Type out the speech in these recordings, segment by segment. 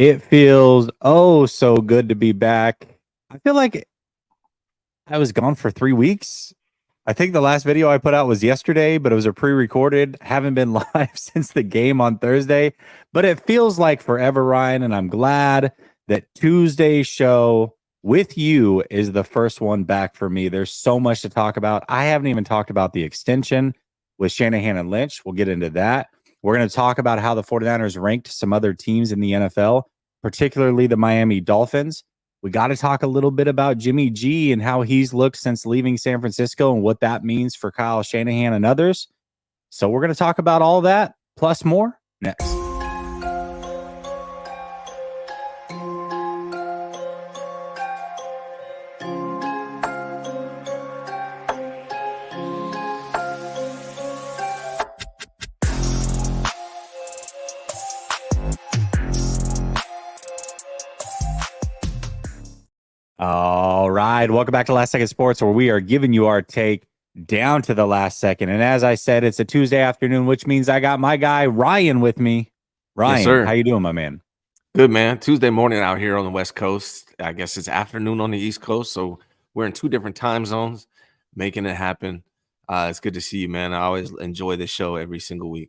It feels oh so good to be back. I feel like I was gone for 3 weeks. I think the last video I put out was yesterday, but it was a pre-recorded. Haven't been live since the game on Thursday, but it feels like forever, Ryan, and I'm glad that Tuesday's show with you is the first one back for me. There's so much to talk about. I haven't even talked about the extension with Shanahan and Lynch. We'll get into that. We're going to talk about how the 49ers ranked some other teams in the NFL, particularly the Miami Dolphins. We got to talk a little bit about Jimmy G and how he's looked since leaving San Francisco and what that means for Kyle Shanahan and others. So we're going to talk about all that plus more next. All right. Welcome back to Last Second Sports, where we are giving you our take down to the last second. And as I said, it's a Tuesday afternoon, which means I got my guy Ryan with me. Ryan, Yes, sir. how you doing, my man? Good, man. Tuesday morning out here on the West Coast. I guess it's afternoon on the East Coast. So we're in two different time zones, making it happen. It's good to see you, man. I always enjoy this show every single week.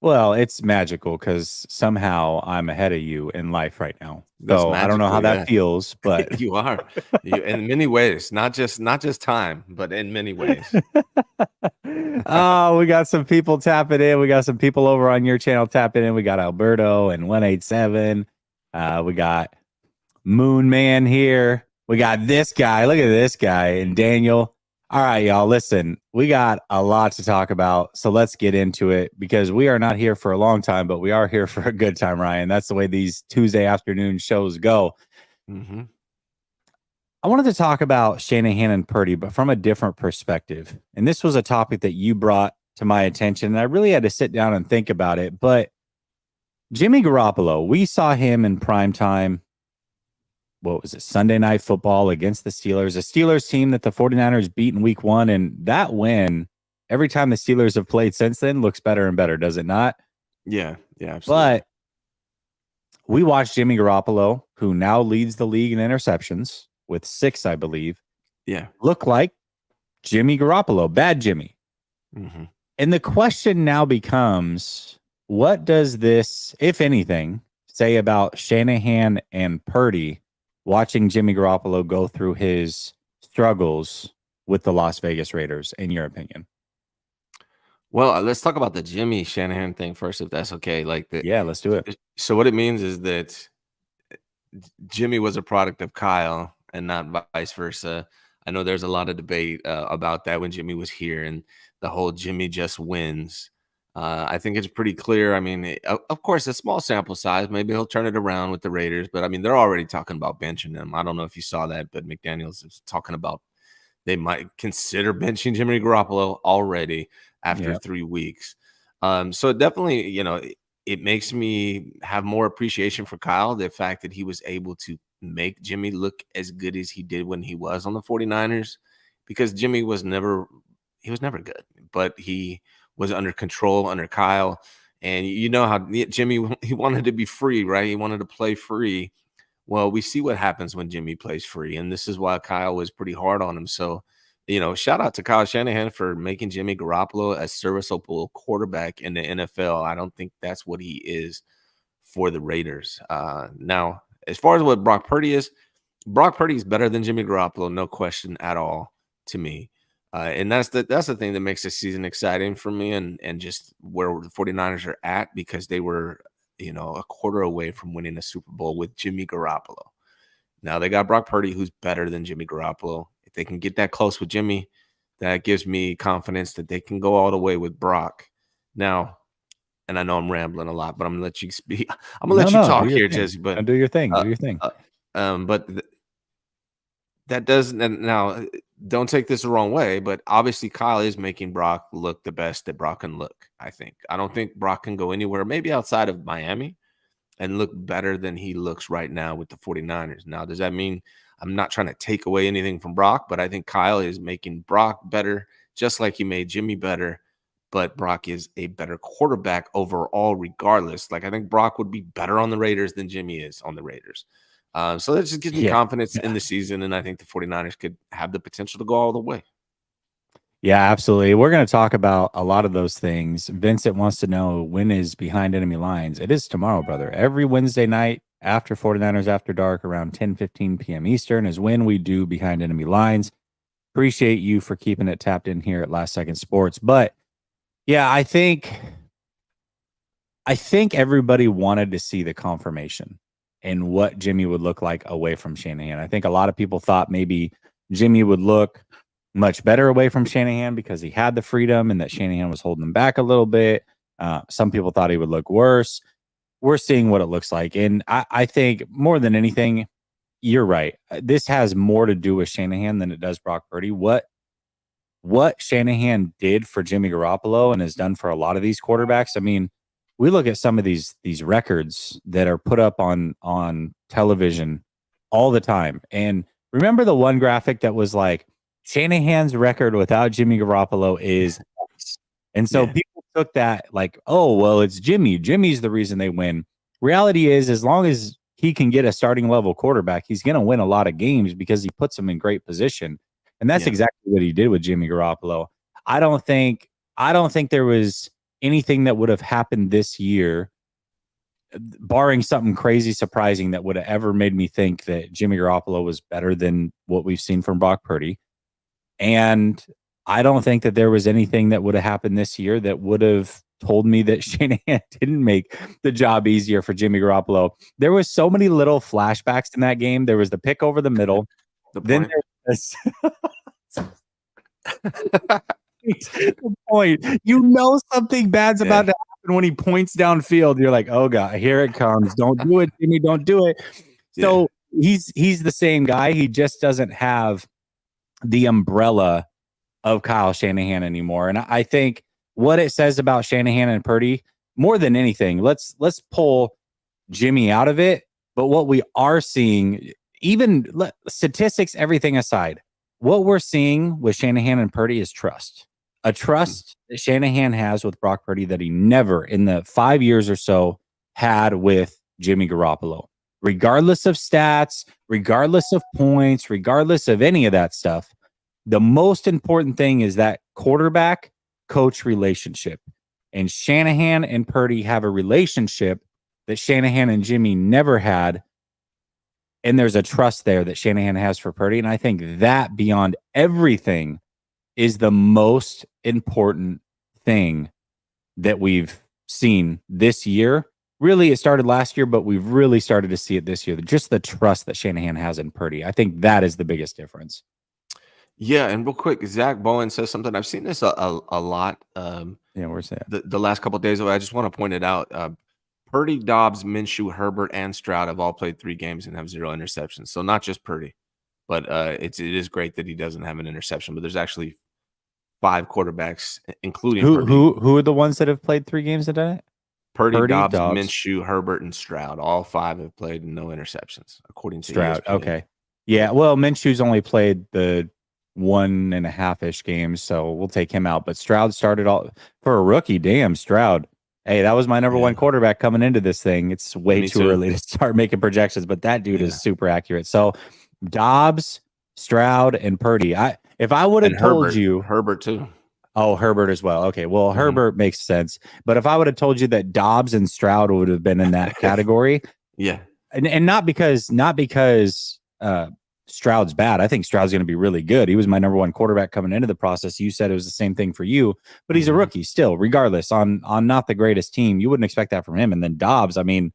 Well, it's magical because somehow I'm ahead of you in life right now. That's So I don't know how magical, yeah. that feels, but You are. You in many ways, not just time, but in many ways. Oh, we got some people tapping in. We got some people over on your channel tapping in. We got Alberto and 187. We got Moon Man here. We got this guy. Look at this guy and Daniel. All right, y'all. Listen, we got a lot to talk about. So let's get into it because we are not here for a long time, but we are here for a good time, Ryan. That's the way these Tuesday afternoon shows go. Mm-hmm. I wanted to talk about Shanahan and Purdy, but from a different perspective. And this was a topic that you brought to my attention. And I really had to sit down and think about it. But Jimmy Garoppolo, we saw him in prime time. What was it? Sunday Night Football against the Steelers, a Steelers team that the 49ers beat in week 1. And that win, every time the Steelers have played since then, looks better and better, does it not? Yeah, absolutely. But we watched Jimmy Garoppolo, who now leads the league in interceptions with 6, I believe. Yeah. Look like Jimmy Garoppolo, bad Jimmy. Mm-hmm. And the question now becomes, what does this, if anything, say about Shanahan and Purdy watching Jimmy Garoppolo go through his struggles with the Las Vegas Raiders, in your opinion? Well, let's talk about the Jimmy Shanahan thing first, if that's okay. Yeah, let's do it. So what it means is that Jimmy was a product of Kyle and not vice versa. I know there's a lot of debate about that when Jimmy was here and the whole Jimmy just wins. I think it's pretty clear. I mean, of course, a small sample size. Maybe he'll turn it around with the Raiders. But, I mean, they're already talking about benching him. I don't know if you saw that, but McDaniels is talking about they might consider benching Jimmy Garoppolo already after 3 weeks. So definitely, it makes me have more appreciation for Kyle, the fact that he was able to make Jimmy look as good as he did when he was on the 49ers, because Jimmy was never good, but he was under control under Kyle. And you know how Jimmy, he wanted to be free, right? He wanted to play free. Well, we see what happens when Jimmy plays free. And this is why Kyle was pretty hard on him. So, shout out to Kyle Shanahan for making Jimmy Garoppolo a serviceable quarterback in the NFL. I don't think that's what he is for the Raiders. Now, as far as what Brock Purdy is better than Jimmy Garoppolo, no question at all to me. And that's the thing that makes this season exciting for me and just where the 49ers are at, because they were, a quarter away from winning a Super Bowl with Jimmy Garoppolo. Now they got Brock Purdy, who's better than Jimmy Garoppolo. If they can get that close with Jimmy, that gives me confidence that they can go all the way with Brock. Now, and I know I'm rambling a lot, but I'm going to let you speak. I'm going to let you talk here, Jesse. But do your thing. Do your thing. But that doesn't. Now, don't take this the wrong way, but obviously Kyle is making Brock look the best that Brock can look, I think. I don't think Brock can go anywhere, maybe outside of Miami, and look better than he looks right now with the 49ers. Now, does that mean I'm not trying to take away anything from Brock, but I think Kyle is making Brock better, just like he made Jimmy better, but Brock is a better quarterback overall, regardless. Like, I think Brock would be better on the Raiders than Jimmy is on the Raiders. So that just gives me confidence in the season, and I think the 49ers could have the potential to go all the way. Yeah, absolutely. We're going to talk about a lot of those things. Vincent wants to know, when is Behind Enemy Lines? It is tomorrow, brother. Every Wednesday night after 49ers After Dark around 10:15 p.m. Eastern is when we do Behind Enemy Lines. Appreciate you for keeping it tapped in here at Last Second Sports. But yeah, I think everybody wanted to see the confirmation and what Jimmy would look like away from Shanahan. I think a lot of people thought maybe Jimmy would look much better away from Shanahan because he had the freedom and that Shanahan was holding him back a little bit. Some people thought he would look worse. We're seeing what it looks like. And I think more than anything, you're right. This has more to do with Shanahan than it does Brock Purdy. What Shanahan did for Jimmy Garoppolo and has done for a lot of these quarterbacks. I mean, we look at some of these records that are put up on television all the time. And remember the one graphic that was like, Shanahan's record without Jimmy Garoppolo is X. And so people took that like, oh, well, it's Jimmy. Jimmy's the reason they win. Reality is, as long as he can get a starting level quarterback, he's going to win a lot of games because he puts them in great position. And that's exactly what he did with Jimmy Garoppolo. I don't think there was anything that would have happened this year, barring something crazy surprising, that would have ever made me think that Jimmy Garoppolo was better than what we've seen from Brock Purdy. And I don't think that there was anything that would have happened this year that would have told me that Shanahan didn't make the job easier for Jimmy Garoppolo. There was so many little flashbacks in that game. There was the pick over the middle. Then there was the point. You know something bad's about to happen when he points downfield. You're like, oh God, here it comes. Don't do it, Jimmy. Don't do it. So he's the same guy. He just doesn't have the umbrella of Kyle Shanahan anymore. And I think what it says about Shanahan and Purdy, more than anything, let's pull Jimmy out of it. But what we are seeing, even statistics, everything aside, what we're seeing with Shanahan and Purdy is trust. A trust that Shanahan has with Brock Purdy that he never in the 5 years or so had with Jimmy Garoppolo. Regardless of stats, regardless of points, regardless of any of that stuff, the most important thing is that quarterback-coach relationship. And Shanahan and Purdy have a relationship that Shanahan and Jimmy never had. And there's a trust there that Shanahan has for Purdy. And I think that, beyond everything, is the most important thing that we've seen this year. Really, it started last year, but we've really started to see it this year. Just the trust that Shanahan has in Purdy. I think that is the biggest difference. Yeah, and real quick, Zach Bowen says something. I've seen this a lot. Where's that? The last couple of days ago. I just want to point it out. Purdy, Dobbs, Minshew, Herbert, and Stroud have all played 3 games and have 0 interceptions. So not just Purdy, but it is great that he doesn't have an interception. But there's actually 5 quarterbacks, including Purdy. Who are the ones that have played 3 games today? Purdy, Dobbs, Minshew, Herbert, and Stroud. All 5 have played no interceptions, according to Stroud. ESPN. Okay. Yeah, well, Minshew's only played the 1.5-ish games, so we'll take him out. But Stroud started all for a rookie. Damn, Stroud. Hey, that was my number 1 quarterback coming into this thing. It's way too early to start making projections, but that dude is super accurate. So Dobbs, Stroud, and Purdy. If I would have told you Herbert too. Oh, Herbert as well. Okay, well, Herbert makes sense. But if I would have told you that Dobbs and Stroud would have been in that category, and not because Stroud's bad. I think Stroud's going to be really good. He was my number 1 quarterback coming into the process. You said it was the same thing for you, but he's a rookie still, regardless, on not the greatest team. You wouldn't expect that from him. And then Dobbs, I mean,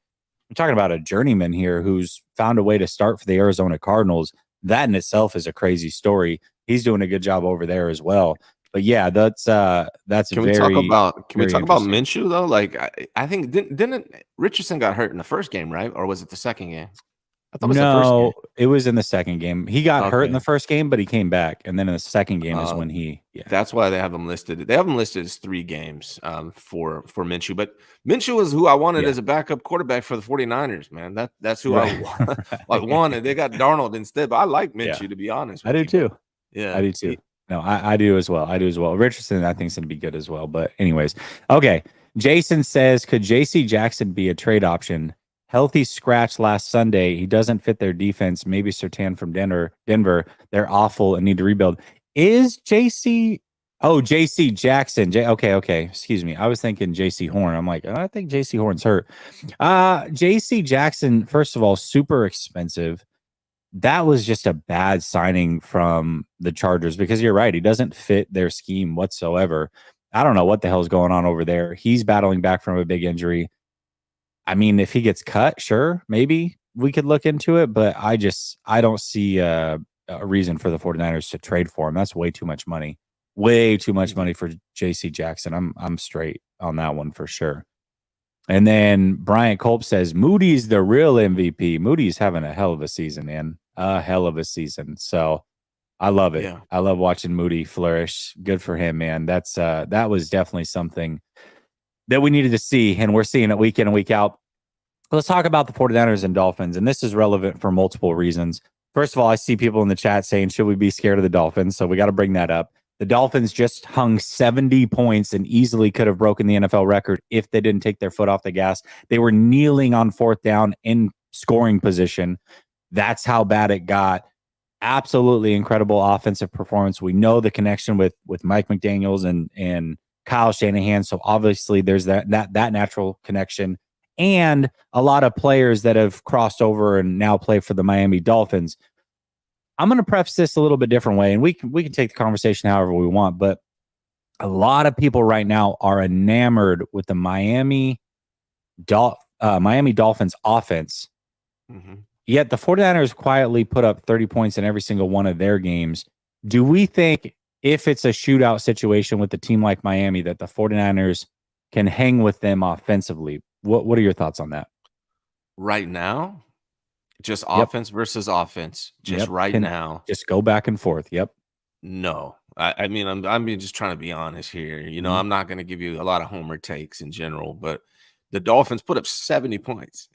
I'm talking about a journeyman here who's found a way to start for the Arizona Cardinals. That in itself is a crazy story. He's doing a good job over there as well. But yeah, that's can we talk about Minshew though? Like I think didn't Richardson got hurt in the first game, right? Or was it the second game? I thought it was the first game. It was in the second game. He got hurt in the first game, but he came back, and then in the second game is when he. Yeah. That's why they have him listed. They have him listed as 3 games for Minshew. But Minshew is who I wanted as a backup quarterback for the 49ers, man. That's who I wanted. They got Darnold instead, but I like Minshew to be honest. I do too. Yeah, I do too. No, I do as well. I do as well. Richardson, I think, is going to be good as well. But anyways, okay. Jason says, could J.C. Jackson be a trade option? Healthy scratch last Sunday. He doesn't fit their defense. Maybe Sertan from Denver. They're awful and need to rebuild. Is J.C. Oh, J.C. Jackson. Okay. Excuse me. I was thinking J.C. Horn. I'm like, I think J.C. Horn's hurt. J.C. Jackson, first of all, super expensive. That was just a bad signing from the Chargers because you're right. He doesn't fit their scheme whatsoever. I don't know what the hell's going on over there. He's battling back from a big injury. I mean, if he gets cut, sure, maybe we could look into it, but I don't see a reason for the 49ers to trade for him. That's way too much money. Way too much money for JC Jackson. I'm straight on that one for sure. And then Bryant Culp says Moody's the real MVP. Moody's having a hell of a season, man. A hell of a season. So I love it. Yeah. I love watching Moody flourish. Good for him, man. That was definitely something that we needed to see, and we're seeing it week in and week out. Let's talk about the 49ers and Dolphins, and this is relevant for multiple reasons. First of all, I see people in the chat saying, should we be scared of the Dolphins? So we got to bring that up. The Dolphins just hung 70 points and easily could have broken the NFL record if they didn't take their foot off the gas. They were kneeling on fourth down in scoring position. That's how bad it got. Absolutely incredible offensive performance. We know the connection with Mike McDaniels and Kyle Shanahan. So obviously there's that natural connection, and a lot of players that have crossed over and now play for the Miami Dolphins. I'm going to preface this a little bit different way, and we can take the conversation however we want, but a lot of people right now are enamored with the Miami Dolphins offense. Mm-hmm. Yet the 49ers quietly put up 30 points in every single one of their games. Do we think if it's a shootout situation with a team like Miami that the 49ers can hang with them offensively? What are your thoughts on that? Right now? Just offense versus offense. Just now. Just go back and forth. Yep. No. I mean, I'm just trying to be honest here. You know, I'm not going to give you a lot of homer takes in general, but the Dolphins put up 70 points.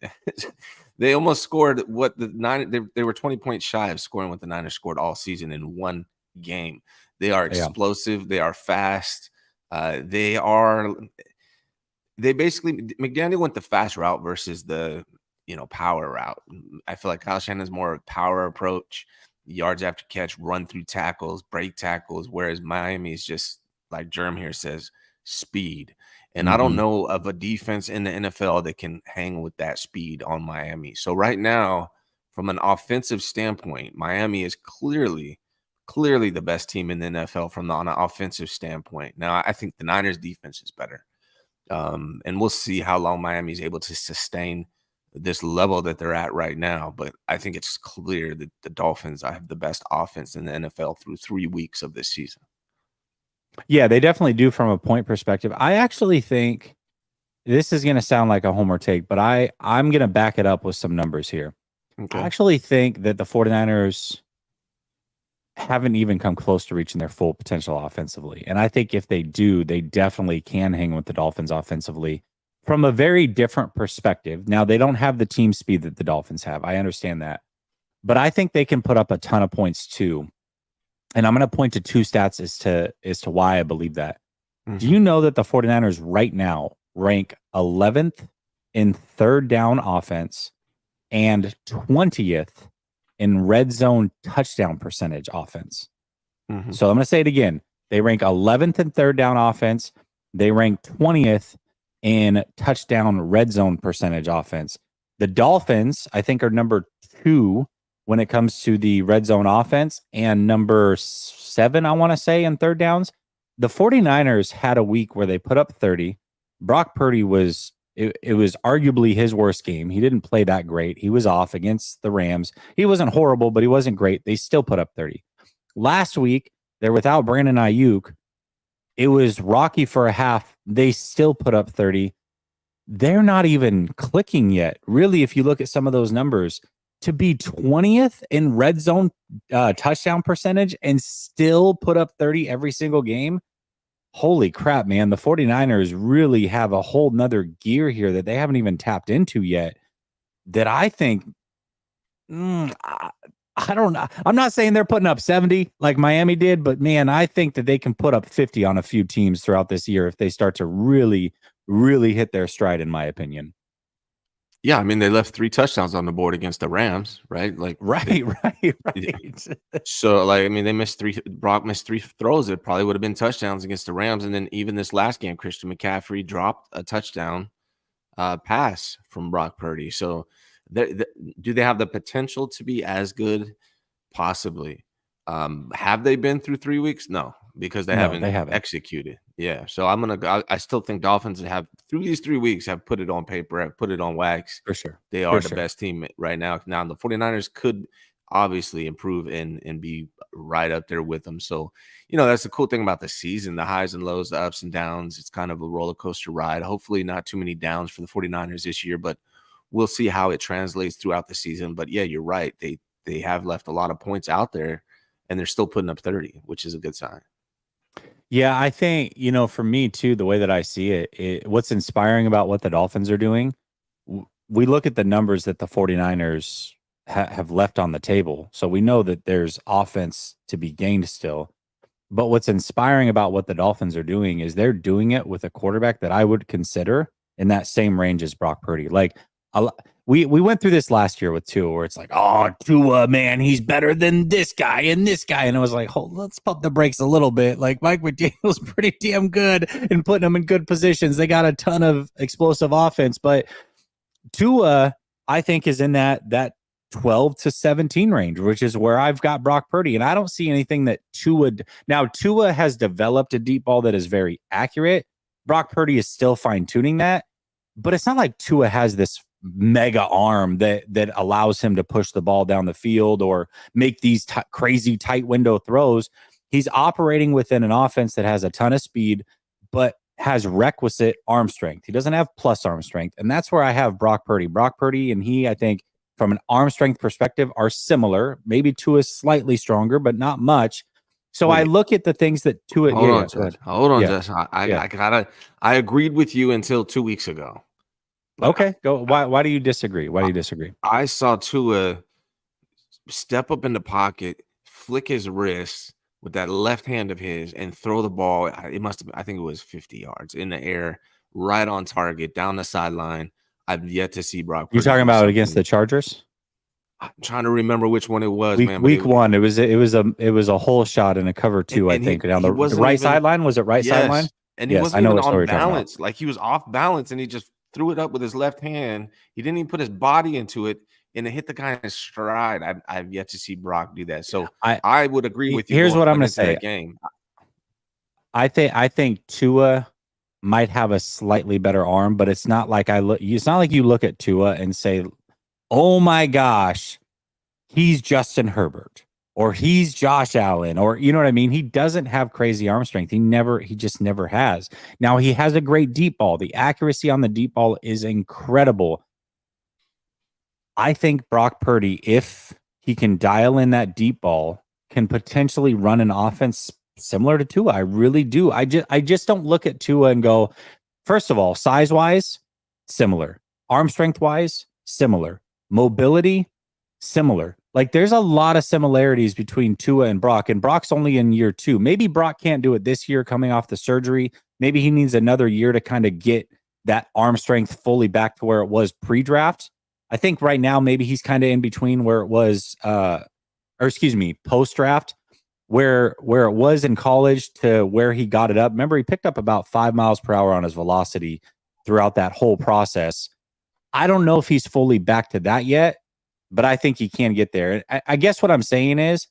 They almost scored what they were 20 points shy of scoring what the Niners scored all season in one game. They are explosive. Yeah. They are fast. They basically, McDaniel went the fast route versus the, power route. I feel like Kyle Shanahan's more of a power approach, yards after catch, run through tackles, break tackles, whereas Miami is just, like Germ here says, speed. And I don't know of a defense in the NFL that can hang with that speed on Miami. So right now, from an offensive standpoint, Miami is clearly the best team in the NFL on an offensive standpoint. Now, I think the Niners defense is better. And we'll see how long Miami is able to sustain this level that they're at right now. But I think it's clear that the Dolphins have the best offense in the NFL through 3 weeks of this season. Yeah, they definitely do from a point perspective. I actually think this is going to sound like a homer take, but I'm going to back it up with some numbers here. Okay. I actually think that the 49ers haven't even come close to reaching their full potential offensively. And I think if they do, they definitely can hang with the Dolphins offensively from a very different perspective. Now, they don't have the team speed that the Dolphins have. I understand that. But I think they can put up a ton of points too. And I'm going to point to two stats as to why I believe that. Mm-hmm. Do you know that the 49ers right now rank 11th in third down offense and 20th in red zone touchdown percentage offense? Mm-hmm. So I'm going to say it again. They rank 11th in third down offense. They rank 20th in touchdown red zone percentage offense. The Dolphins, I think, are number 2 when it comes to the red zone offense and number 7, I want to say, in third downs. The 49ers had a week where they put up 30. Brock Purdy was arguably his worst game. He didn't play that great. He was off against the Rams. He wasn't horrible, but he wasn't great. They still put up 30. Last week, they're without Brandon Ayuk. It was rocky for a half. They still put up 30. They're not even clicking yet. Really, if you look at some of those numbers, to be 20th in red zone touchdown percentage and still put up 30 every single game, holy crap, man. The 49ers really have a whole nother gear here that they haven't even tapped into yet that I think I don't know. I'm not saying they're putting up 70 like Miami did, but man, I think that they can put up 50 on a few teams throughout this year if they start to really, really hit their stride, in my opinion. Yeah, I mean, they left 3 touchdowns on the board against the Rams, right? Like, Right. so, like, I mean, Brock missed 3 throws. It probably would have been touchdowns against the Rams. And then even this last game, Christian McCaffrey dropped a touchdown pass from Brock Purdy. So, do they have the potential to be as good? Possibly. Have they been through 3 weeks? No, because they No, they haven't haven't. executed. Yeah, so I still think Dolphins have through these 3 weeks have put it on paper, have put it on wax. For sure. They For are the sure. best team right now. Now the 49ers could obviously improve and be right up there with them. So, that's the cool thing about the season, the highs and lows, the ups and downs. It's kind of a roller coaster ride. Hopefully not too many downs for the 49ers this year, but we'll see how it translates throughout the season. But yeah, you're right. They have left a lot of points out there, and they're still putting up 30, which is a good sign. Yeah, I think, for me too, the way that I see it, what's inspiring about what the Dolphins are doing, we look at the numbers that the 49ers have left on the table. So we know that there's offense to be gained still. But what's inspiring about what the Dolphins are doing is they're doing it with a quarterback that I would consider in that same range as Brock Purdy. Like, we went through this last year with Tua, where it's like, oh, Tua, man, he's better than this guy and this guy. And I was like, let's pump the brakes a little bit. Like, Mike McDaniel's pretty damn good in putting them in good positions. They got a ton of explosive offense, but Tua, I think, is in that 12 to 17 range, which is where I've got Brock Purdy. And I don't see anything that Tua has developed a deep ball that is very accurate. Brock Purdy is still fine tuning that, but it's not like Tua has this mega arm that allows him to push the ball down the field or make these crazy tight window throws. He's operating within an offense that has a ton of speed, but has requisite arm strength. He doesn't have plus arm strength. And that's where I have Brock Purdy. Brock Purdy and he, I think, from an arm strength perspective, are similar. Maybe Tua is slightly stronger, but not much. So I look at the things that Tua. Hold on, Jess. Hold on, Jess. I agreed with you until 2 weeks ago. Okay, go. Why do you disagree? Why do you disagree? I saw Tua step up in the pocket, flick his wrist with that left hand of his, and throw the ball. It must have been, I think it was 50 yards in the air, right on target, down the sideline. I've yet to see Brock Purdy. You're talking about against the Chargers? I'm trying to remember which one it was, man. Week 1, it was a whole shot in a cover 2, I think, down the right sideline. Was it right sideline? And he wasn't even on balance. Like, he was off balance, and he just threw it up with his left hand. He didn't even put his body into it, and it hit the guy in his stride. I've yet to see Brock do that. So I would agree with you. Here's what I'm going to say. Game. I think Tua might have a slightly better arm, but it's not like it's not like you look at Tua and say, oh my gosh, he's Justin Herbert or he's Josh Allen, or you know what I mean? He doesn't have crazy arm strength. He just never has. Now he has a great deep ball. The accuracy on the deep ball is incredible. I think Brock Purdy, if he can dial in that deep ball, can potentially run an offense similar to Tua. I really do. I just don't look at Tua and go, first of all, size-wise, similar. Arm strength-wise, similar. Mobility, similar. Like, there's a lot of similarities between Tua and Brock's only in year 2. Maybe Brock can't do it this year coming off the surgery. Maybe he needs another year to kind of get that arm strength fully back to where it was pre-draft. I think right now maybe he's kind of in between where it was, post-draft, where it was in college to where he got it up. Remember, he picked up about 5 miles per hour on his velocity throughout that whole process. I don't know if he's fully back to that yet, but I think he can get there. I guess what I'm saying is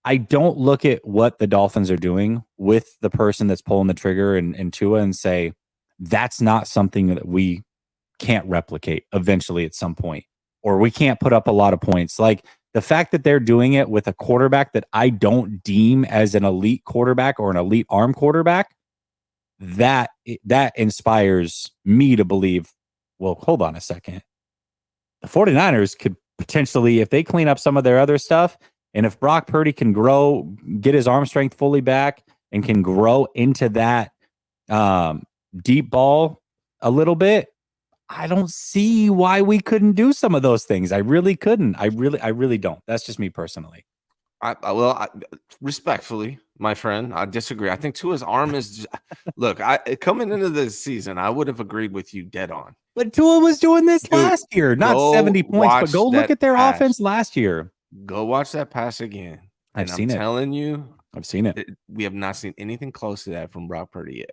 I don't look at what the Dolphins are doing with the person that's pulling the trigger and Tua and say, that's not something that we can't replicate eventually at some point, or we can't put up a lot of points. Like, the fact that they're doing it with a quarterback that I don't deem as an elite quarterback or an elite arm quarterback, that inspires me to believe, well, hold on a second. The 49ers could potentially, if they clean up some of their other stuff, and if Brock Purdy can get his arm strength fully back and can grow into that deep ball a little bit, I don't see why we couldn't do some of those things. I really couldn't. I really don't. That's just me personally. Respectfully, my friend, I disagree. I think Tua's arm is look, coming into this season, I would have agreed with you dead on. But Tua was doing this Dude, last year, not go 70 points, but watch go look that at their pass. offense last year. Go watch that pass again. I've seen it. Telling you, I've seen it. We have not seen anything close to that from Brock Purdy yet.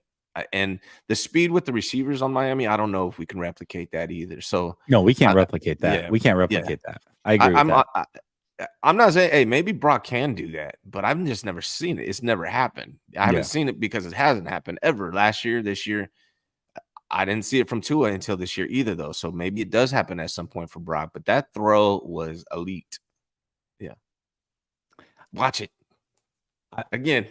And the speed with the receivers on Miami, I don't know if we can replicate that either. So no, we can't replicate that. Yeah, we can't replicate that. I agree with that. I'm not saying, hey, maybe Brock can do that, but I've just never seen it. It's never happened. I haven't seen it because it hasn't happened ever. Last year, this year, I didn't see it from Tua until this year either, though. So maybe it does happen at some point for Brock, but that throw was elite. Yeah. Watch it. Again,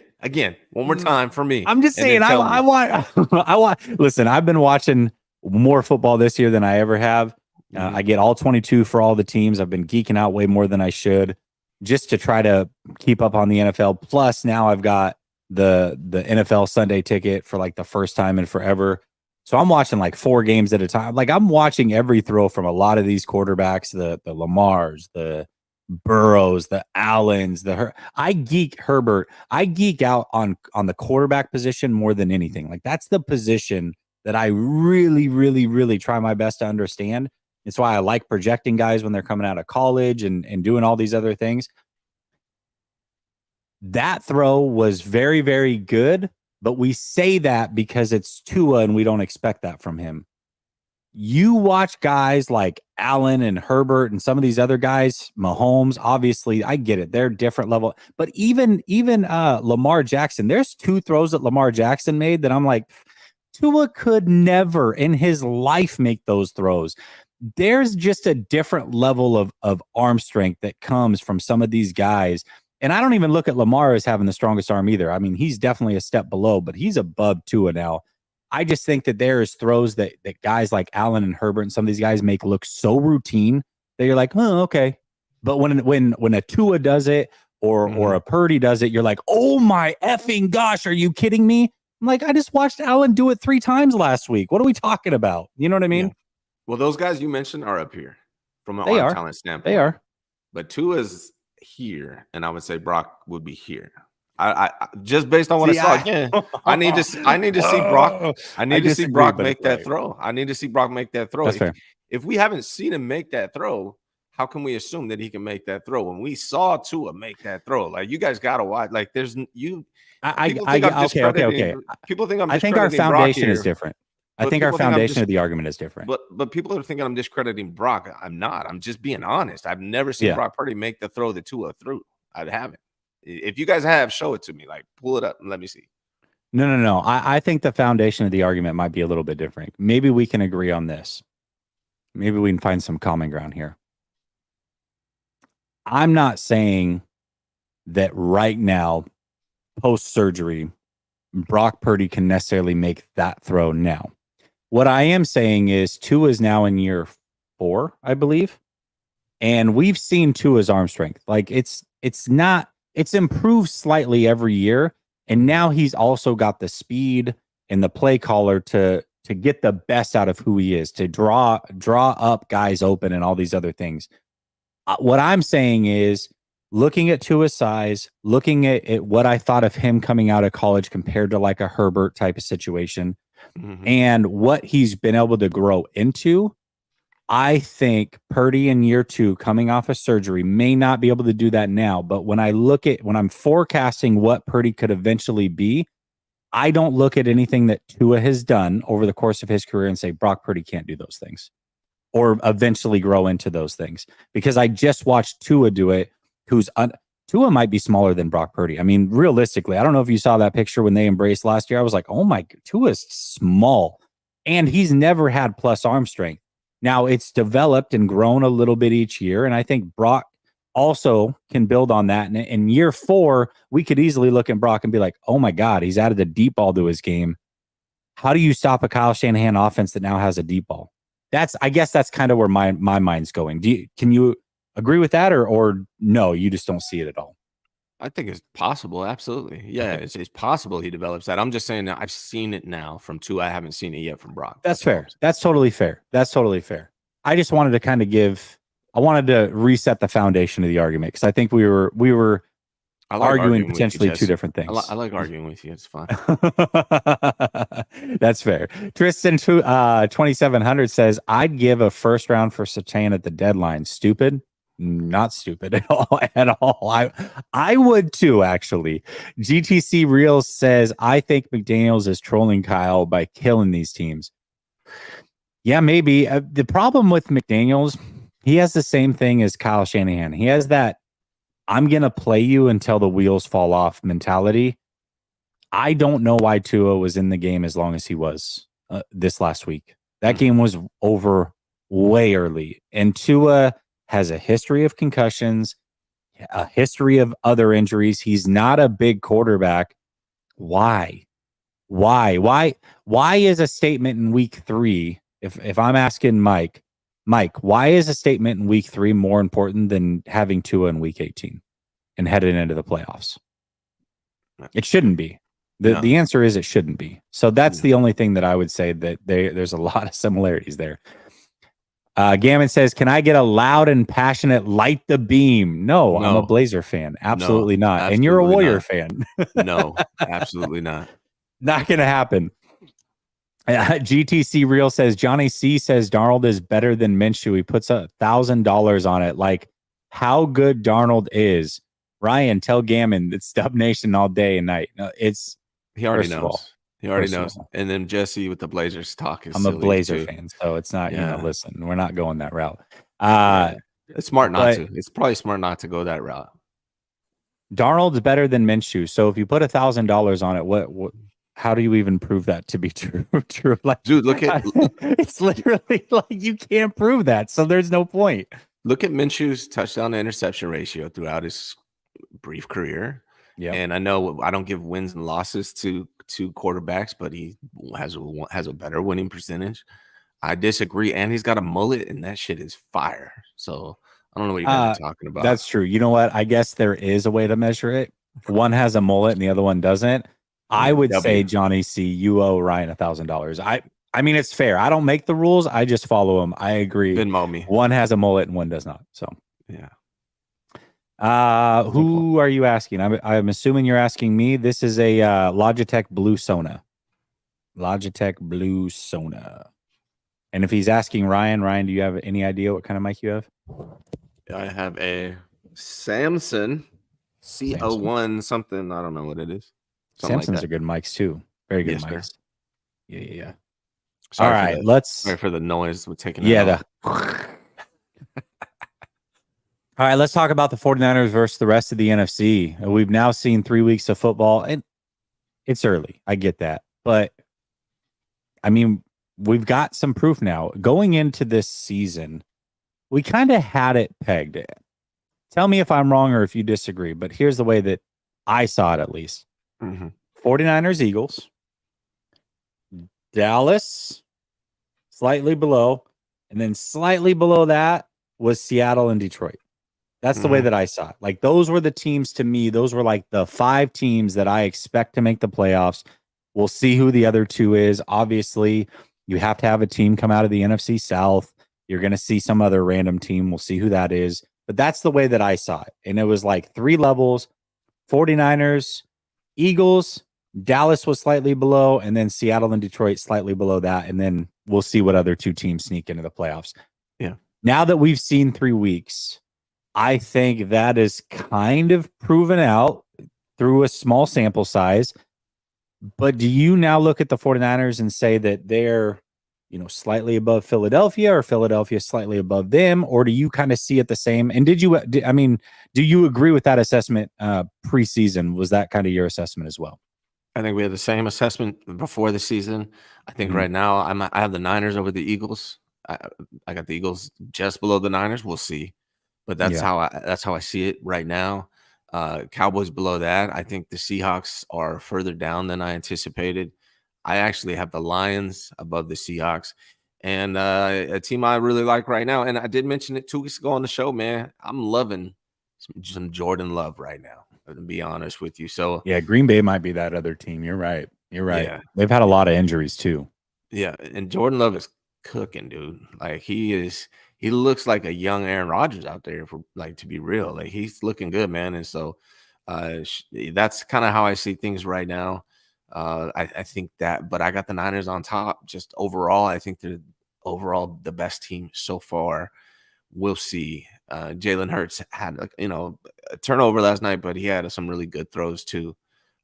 one more time for me. I'm just saying, I want. Listen, I've been watching more football this year than I ever have. I get all 22 for all the teams. I've been geeking out way more than I should, just to try to keep up on the NFL. Plus, now I've got the NFL Sunday ticket for like the first time in forever. So I'm watching like 4 games at a time. Like I'm watching every throw from a lot of these quarterbacks, the Lamars, the Burrows, the Allens, I geek Herbert. I geek out on the quarterback position more than anything. Like that's the position that I really try my best to understand. It's why I like projecting guys when they're coming out of college and doing all these other things. That throw was very good, but we say that because it's Tua and we don't expect that from him. You watch guys like Allen and Herbert and some of these other guys, Mahomes, obviously, I get it. They're different level. But even Lamar Jackson, there's 2 throws that Lamar Jackson made that I'm like, Tua could never in his life make those throws. There's just a different level of arm strength that comes from some of these guys. And I don't even look at Lamar as having the strongest arm either. I mean, he's definitely a step below, but he's above Tua now. I just think that there is throws that guys like Allen and Herbert and some of these guys make look so routine that you're like, oh, okay. But when a Tua does it or a Purdy does it, you're like, oh my effing gosh, are you kidding me? I'm like, I just watched Allen do it 3 times last week. What are we talking about? You know what I mean? Yeah. Well, those guys you mentioned are up here from an arm talent standpoint. They are. But Tua's here, and I would say Brock would be here. I just based on what I saw again, I need to see Brock. I need to see Brock make that throw. I need to see Brock make that throw. If we haven't seen him make that throw, how can we assume that he can make that throw? When we saw Tua make that throw, like you guys gotta watch. Like there's you. Okay. People think I think our foundation is different. I think our foundation of the argument is different. But people are thinking I'm discrediting Brock. I'm not. I'm just being honest. I've never seen Brock Purdy make the throw that Tua threw. I haven't. If you guys have, show it to me. Like pull it up and let me see. No. I think the foundation of the argument might be a little bit different. Maybe we can agree on this. Maybe we can find some common ground here. I'm not saying that right now, post-surgery, Brock Purdy can necessarily make that throw now. What I am saying is Tua is now in year 4, I believe. And we've seen Tua's arm strength. Like it's improved slightly every year. And now he's also got the speed and the play caller to get the best out of who he is, to draw up guys open and all these other things. What I'm saying is looking at Tua's size, looking at what I thought of him coming out of college compared to like a Herbert type of situation, and what he's been able to grow into, I think Purdy in year 2 coming off of surgery may not be able to do that now. But when I'm forecasting what Purdy could eventually be, I don't look at anything that Tua has done over the course of his career and say Brock Purdy can't do those things or eventually grow into those things, because I just watched Tua do it. Tua might be smaller than Brock Purdy. I mean, realistically, I don't know if you saw that picture when they embraced last year. I was like, oh my, Tua's small, and he's never had plus arm strength. Now it's developed and grown a little bit each year. And I think Brock also can build on that. And in year 4, we could easily look at Brock and be like, oh my God, he's added a deep ball to his game. How do you stop a Kyle Shanahan offense that now has a deep ball? I guess that's kind of where my mind's going. Can you agree with that, or no, you just don't see it at all? I think it's possible. Absolutely. Yeah, Okay. it's possible he develops that. I'm just saying that I've seen it now from Tua. I haven't seen it yet from Brock. That's All I'm fair. That's totally fair. That's totally fair. I just wanted to kind of I wanted to reset the foundation of the argument because I think we were I like arguing arguing with you, potentially two Jesse. different I things. like arguing with you. It's fun. That's fair. Tristan 2700 says, I'd give a first round for Satan at the deadline. Stupid? Not stupid at all. At all. I would too, actually. GTC Reels says, I think McDaniels is trolling Kyle by killing these teams. Yeah, maybe. The problem with McDaniels, he has the same thing as Kyle Shanahan. He has that I'm going to play you until the wheels fall off mentality. I don't know why Tua was in the game as long as he was this last week. That game was over way early. And Tua has a history of concussions, a history of other injuries. He's not a big quarterback. Why? Why is a statement in week 3? If I'm asking Mike, why is a statement in week 3 more important than having Tua in week 18 and headed into the playoffs? It shouldn't be. The answer is it shouldn't be. So that's the only thing that I would say that there's a lot of similarities there. Gammon says, can I get a loud and passionate light the beam? No, I'm a Blazer fan. Absolutely not. Absolutely and you're a Warrior not. fan. No, absolutely not. Not going to happen. GTC Real says, Johnny C says Darnold is better than Minshew. He puts $1,000 on it. Like how good Darnold is. Ryan, tell Gammon it's Dub Nation all day and night. No, he already knows. He already knows. And then Jesse with the Blazers talk is I'm a Blazer fan, so it's not, listen, we're not going that route. It's smart not to. It's probably smart not to go that route. Darnold's better than Minshew. So if you put $1,000 on it, what how do you even prove that to be true? Like, dude, look at it's literally like you can't prove that. So there's no point. Look at Minshew's touchdown to interception ratio throughout his brief career. Yeah. And I know I don't give wins and losses to quarterbacks, but he has a better winning percentage. I disagree. And he's got a mullet, and that shit is fire. So I don't know what you guys are talking about. That's true. You know what? I guess there is a way to measure it. One has a mullet and the other one doesn't. I would say, Johnny C, you owe Ryan $1,000. I mean, it's fair. I don't make the rules. I just follow them. I agree. Venmo me. One has a mullet and one does not. So yeah. Who are you asking? I'm assuming you're asking me. This is a Logitech Blue Sona. Logitech Blue Sona. And if he's asking Ryan, do you have any idea what kind of mic you have? I have a Samson CO1 something. I don't know what it is. Samsons are good mics too. Very good mics. Sir. Yeah. Sorry all right, sorry for the noise we're taking. All right, let's talk about the 49ers versus the rest of the NFC. We've now seen 3 weeks of football, and it's early. I get that. But, I mean, we've got some proof now. Going into this season, we kind of had it pegged. Tell me if I'm wrong or if you disagree, but here's the way that I saw it at least. 49ers, Eagles, Dallas, slightly below, and then slightly below that was Seattle and Detroit. That's the way that I saw it. Like those were the teams to me. Those were like the 5 teams that I expect to make the playoffs. We'll see who the other 2 is. Obviously, you have to have a team come out of the NFC South. You're going to see some other random team. We'll see who that is. But that's the way that I saw it. And it was like 3 levels, 49ers, Eagles, Dallas was slightly below, and then Seattle and Detroit slightly below that. And then we'll see what other 2 teams sneak into the playoffs. Yeah. Now that we've seen 3 weeks, I think that is kind of proven out through a small sample size. But do you now look at the 49ers and say that they're, slightly above Philadelphia or Philadelphia slightly above them? Or do you kind of see it the same? And do you agree with that assessment preseason? Was that kind of your assessment as well? I think we had the same assessment before the season. I think right now I have the Niners over the Eagles. I got the Eagles just below the Niners. We'll see. But that's how I see it right now. Cowboys below that. I think the Seahawks are further down than I anticipated. I actually have the Lions above the Seahawks, and a team I really like right now. And I did mention it 2 weeks ago on the show, man. I'm loving some Jordan Love right now. to be honest with you. So Yeah, Green Bay might be that other team. You're right. You're right. yeah, They've had a lot of injuries too. yeah, and Jordan Love is cooking, dude. Like he looks like a young Aaron Rodgers out there, for like, to be real. Like he's looking good, man. And so that's kind of how I see things right now. I think that, but I got the Niners on top. Just overall, I think they're overall the best team so far. We'll see. Jalen Hurts had a turnover last night, but he had some really good throws too.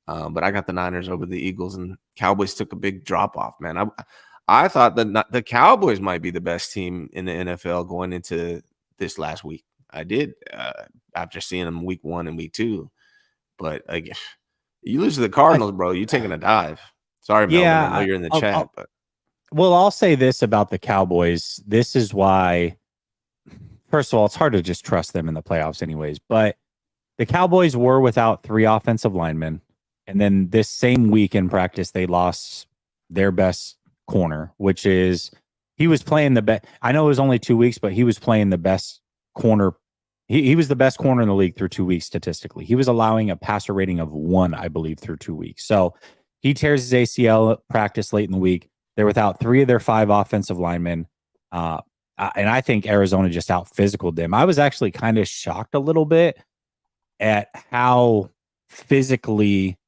But I got the Niners over the Eagles, and Cowboys took a big drop off, man. I thought that the Cowboys might be the best team in the NFL going into this last week. I did after seeing them week 1 and week 2. But like, you lose to the Cardinals, bro, you're taking a dive. Sorry, Melvin. I know you're in the chat, but I'll say this about the Cowboys. This is why. First of all, it's hard to just trust them in the playoffs, anyways. But the Cowboys were without 3 offensive linemen. And then this same week in practice, they lost their best corner, which is he was playing the best. I know it was only 2 weeks, but he was playing the best corner. He was the best corner in the league through 2 weeks statistically. He was allowing a passer rating of 1, I believe, through 2 weeks. So he tears his ACL at practice late in the week. They're without 3 of their 5 offensive linemen. And I think Arizona just out physicaled them. I was actually kind of shocked a little bit at how physically,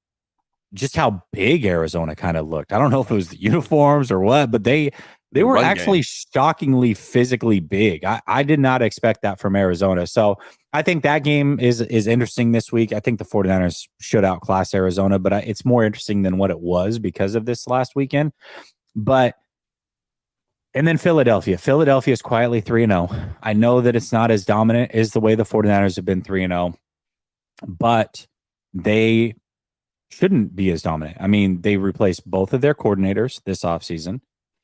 just how big Arizona kind of looked. I don't know if it was the uniforms or what, but they were actually shockingly physically big. I did not expect that from Arizona. So I think that game is interesting this week. I think the 49ers should outclass Arizona, but it's more interesting than what it was because of this last weekend. And then Philadelphia. Philadelphia is quietly 3-0. I know that it's not as dominant as the way the 49ers have been 3-0, but they shouldn't be as dominant. I mean, they replaced both of their coordinators this offseason.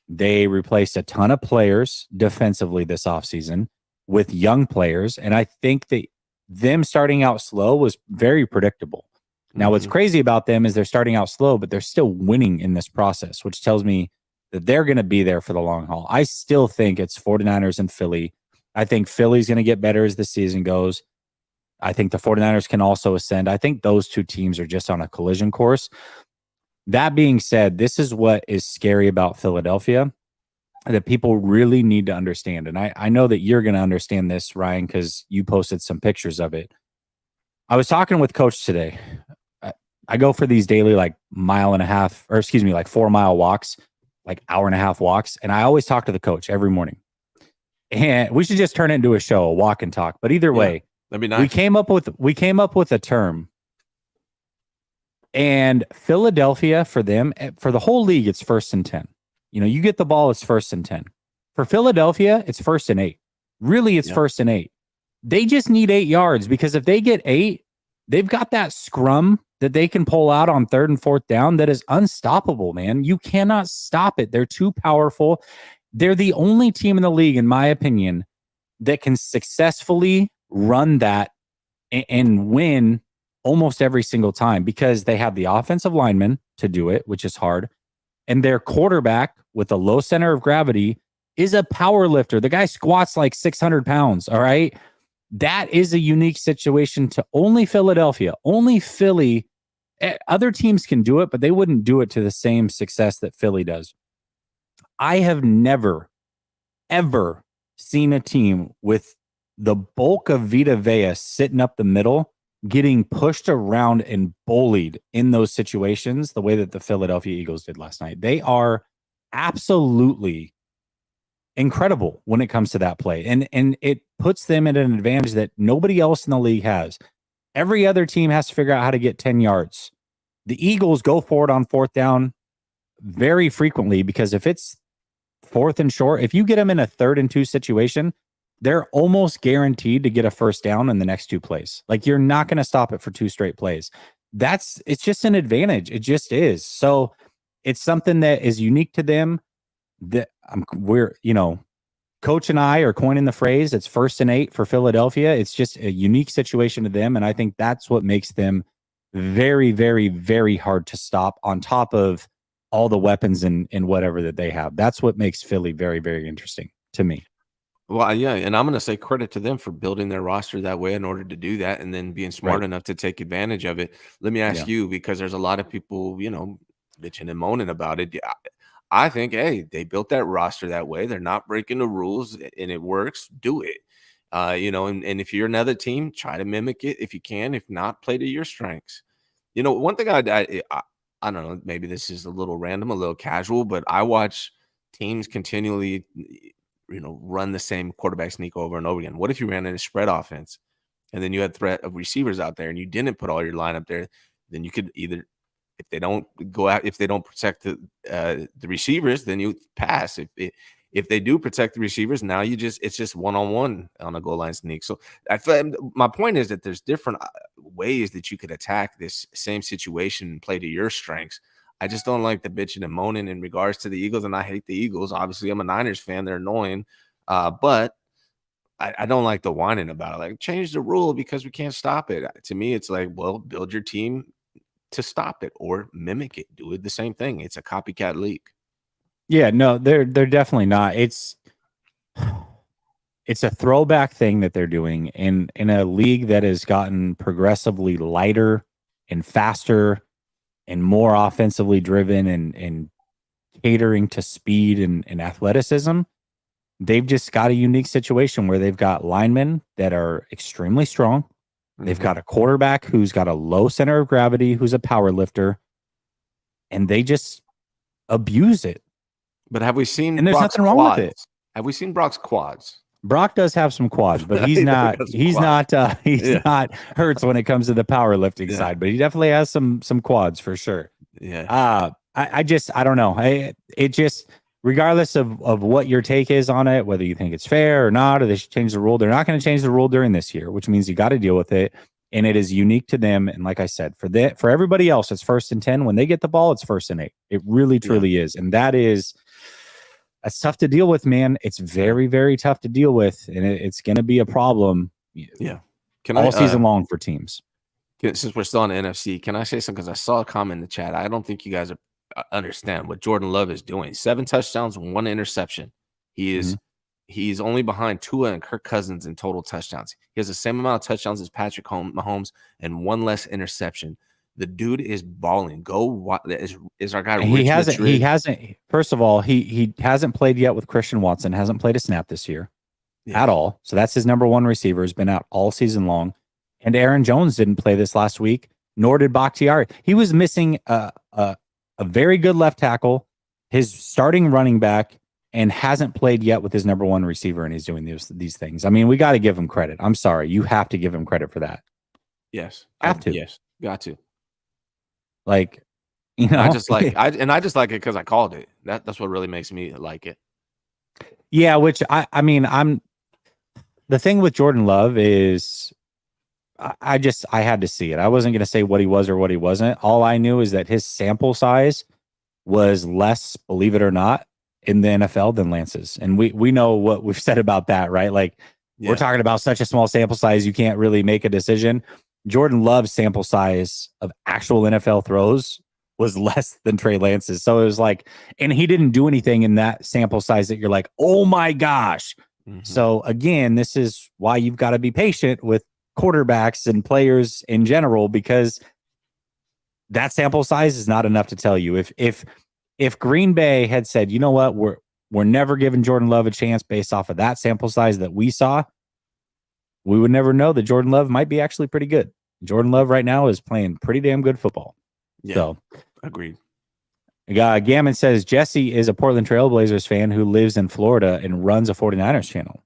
They replaced a ton of players defensively this offseason with young players. And I think that them starting out slow was very predictable. Now, what's crazy about them is they're starting out slow, but they're still winning in this process, which tells me that they're going to be there for the long haul. I still think it's 49ers and Philly. I think Philly's going to get better as the season goes. I think the 49ers can also ascend. I think those two teams are just on a collision course. That being said, this is what is scary about Philadelphia that people really need to understand. And I know that you're going to understand this, Ryan, because you posted some pictures of it. I was talking with Coach today. I go for these daily like 4 mile walks, like hour-and-a-half walks. And I always talk to the coach every morning. And we should just turn it into a show, a walk and talk. But either way, that'd be nice. we came up with a term. And Philadelphia, for them, for the whole league, it's 1st and 10. You know, you get the ball, it's 1st and 10. For Philadelphia, it's 1st and 8. Really, it's 1st and 8. They just need 8 yards because if they get 8, they've got that scrum that they can pull out on 3rd and 4th down that is unstoppable, man. You cannot stop it. They're too powerful. They're the only team in the league, in my opinion, that can successfully run that and win almost every single time because they have the offensive linemen to do it, which is hard. And their quarterback with a low center of gravity is a power lifter. The guy squats like 600 pounds. All right. That is a unique situation to only Philadelphia, only Philly. Other teams can do it, but they wouldn't do it to the same success that Philly does. I have never, ever seen a team with the bulk of Vita Vea sitting up the middle, getting pushed around and bullied in those situations the way that the Philadelphia Eagles did last night. They are absolutely incredible when it comes to that play. And it puts them at an advantage that nobody else in the league has. Every other team has to figure out how to get 10 yards. The Eagles go for it on 4th down very frequently because if it's 4th and short, if you get them in a 3rd and 2 situation, they're almost guaranteed to get a 1st down in the next 2 plays. Like you're not going to stop it for 2 straight plays. It's just an advantage. It just is. So it's something that is unique to them that Coach and I are coining the phrase. It's 1st and 8 for Philadelphia. It's just a unique situation to them. And I think that's what makes them very, very, very hard to stop on top of all the weapons and whatever that they have. That's what makes Philly very, very interesting to me. Well, yeah, and I'm gonna say credit to them for building their roster that way in order to do that, and then being smart Right. enough to take advantage of it. Let me Yeah. ask you, because there's a lot of people, bitching and moaning about it. Yeah, I think, hey, they built that roster that way. They're not breaking the rules, and it works. Do it. And if you're another team, try to mimic it if you can. If not, play to your strengths. One thing I don't know, maybe this is a little random, a little casual, but I watch teams continually, run the same quarterback sneak over and over again. What if you ran in a spread offense and then you had threat of receivers out there and you didn't put all your lineup there? Then you could either, if they don't go out, if they don't protect the receivers, then you pass. If they do protect the receivers, now it's just one-on-one on a goal line sneak. So I feel my point is that there's different ways that you could attack this same situation and play to your strengths. I just don't like the bitching and moaning in regards to the Eagles, and I hate the Eagles. Obviously, I'm a Niners fan; they're annoying, but I don't like the whining about it. Like, change the rule because we can't stop it. To me, it's like, well, build your team to stop it or mimic it. Do it the same thing. It's a copycat league. Yeah, no, they're definitely not. It's a throwback thing that they're doing in a league that has gotten progressively lighter and faster and more offensively driven and catering to speed and athleticism. They've just got a unique situation where they've got linemen that are extremely strong. They've got a quarterback who's got a low center of gravity, who's a power lifter, and they just abuse it. But have we seen And there's Brock's nothing wrong quads? with it. Have we seen Brock's quads? Brock does have some quads, but he's not Hurts when it comes to the powerlifting side, but he definitely has some quads for sure. Yeah. I don't know. It just, regardless of what your take is on it, whether you think it's fair or not, or they should change the rule, they're not going to change the rule during this year, which means you got to deal with it. And it is unique to them. And like I said, for everybody else, it's 1st and 10. When they get the ball, it's 1st and 8. It really, truly is. And that's tough to deal with, man. It's very, very tough to deal with. And it's going to be a problem. Yeah. All season long for teams. Since we're still on the NFC, can I say something? Because I saw a comment in the chat. I don't think you guys understand what Jordan Love is doing. 7 touchdowns, 1 interception. He's only behind Tua and Kirk Cousins in total touchdowns. He has the same amount of touchdowns as Patrick Mahomes and 1 less interception. The dude is balling. Is our guy? He hasn't. First of all, he hasn't played yet with Christian Watson. Hasn't played a snap this year at all. So that's his number 1 receiver. Has been out all season long. And Aaron Jones didn't play this last week, nor did Bakhtiari. He was missing a very good left tackle, his starting running back, and hasn't played yet with his number 1 receiver, and he's doing these things. I mean, we got to give him credit. I'm sorry. You have to give him credit for that. Yes. Have to. Yes. Got to. Like, I just like it because I called it. That's what really makes me like it. Yeah, which I mean, the thing with Jordan Love is I had to see it. I wasn't going to say what he was or what he wasn't. All I knew is that his sample size was less, believe it or not, in the NFL than Lance's. And we know what we've said about that, right? Like, we're talking about such a small sample size, you can't really make a decision. Jordan Love's sample size of actual NFL throws was less than Trey Lance's. So it was like, and he didn't do anything in that sample size that you're like, oh my gosh. So again, this is why you've got to be patient with quarterbacks and players in general, because that sample size is not enough to tell you. If Green Bay had said, you know what, we're never giving Jordan Love a chance based off of that sample size that we saw, we would never know that Jordan Love might be actually pretty good. Jordan Love right now is playing pretty damn good football. Yeah, so agreed. Gammon says Jesse is a Portland Trailblazers fan who lives in Florida and runs a 49ers channel.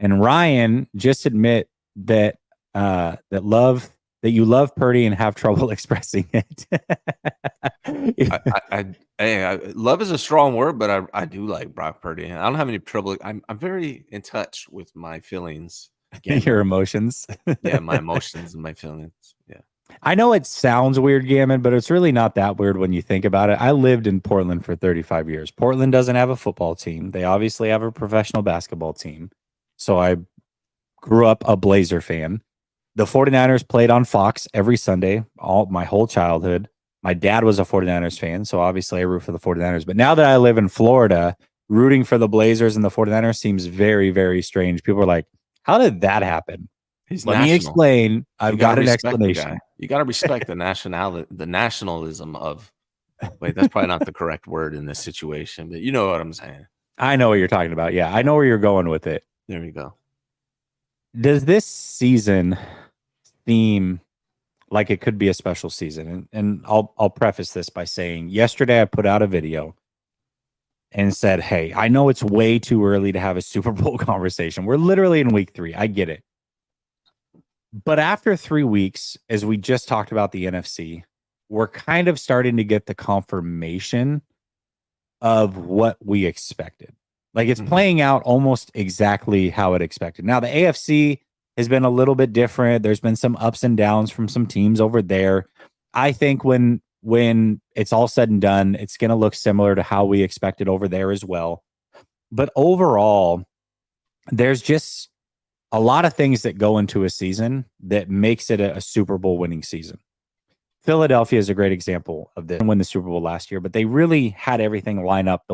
And Ryan, just admit that you love Purdy and have trouble expressing it. Love is a strong word, but I do like Brock Purdy. I don't have any trouble. I'm very in touch with my feelings. Your emotions. Yeah, my emotions and my feelings. Yeah. I know it sounds weird, Gammon, but it's really not that weird when you think about it. I lived in Portland for 35 years. Portland doesn't have a football team. They obviously have a professional basketball team. So I grew up a Blazer fan. The 49ers played on Fox every Sunday, my whole childhood. My dad was a 49ers fan, so obviously I root for the 49ers. But now that I live in Florida, rooting for the Blazers and the 49ers seems very, very strange. People are like, how did that happen? He's Let me national. explain. I've You got to got an respect the guy. explanation. You got to respect the nationalism of. Wait, that's probably not the correct word in this situation, but you know what I'm saying. I know what you're talking about. Yeah, I know where you're going with it. There we go. Does this season seem like it could be a special season? And I'll preface this by saying yesterday I put out a video and said, hey, I know it's way too early to have a Super Bowl conversation. We're literally in week 3. I get it. But after 3 weeks, as we just talked about the NFC, we're kind of starting to get the confirmation of what we expected. Like it's playing out almost exactly how it expected. Now, the AFC has been a little bit different. There's been some ups and downs from some teams over there. I think when it's all said and done, it's going to look similar to how we expected over there as well. But overall, there's just a lot of things that go into a season that makes it a Super Bowl winning season. Philadelphia is a great example of this. They won the Super Bowl last year, but they really had everything line up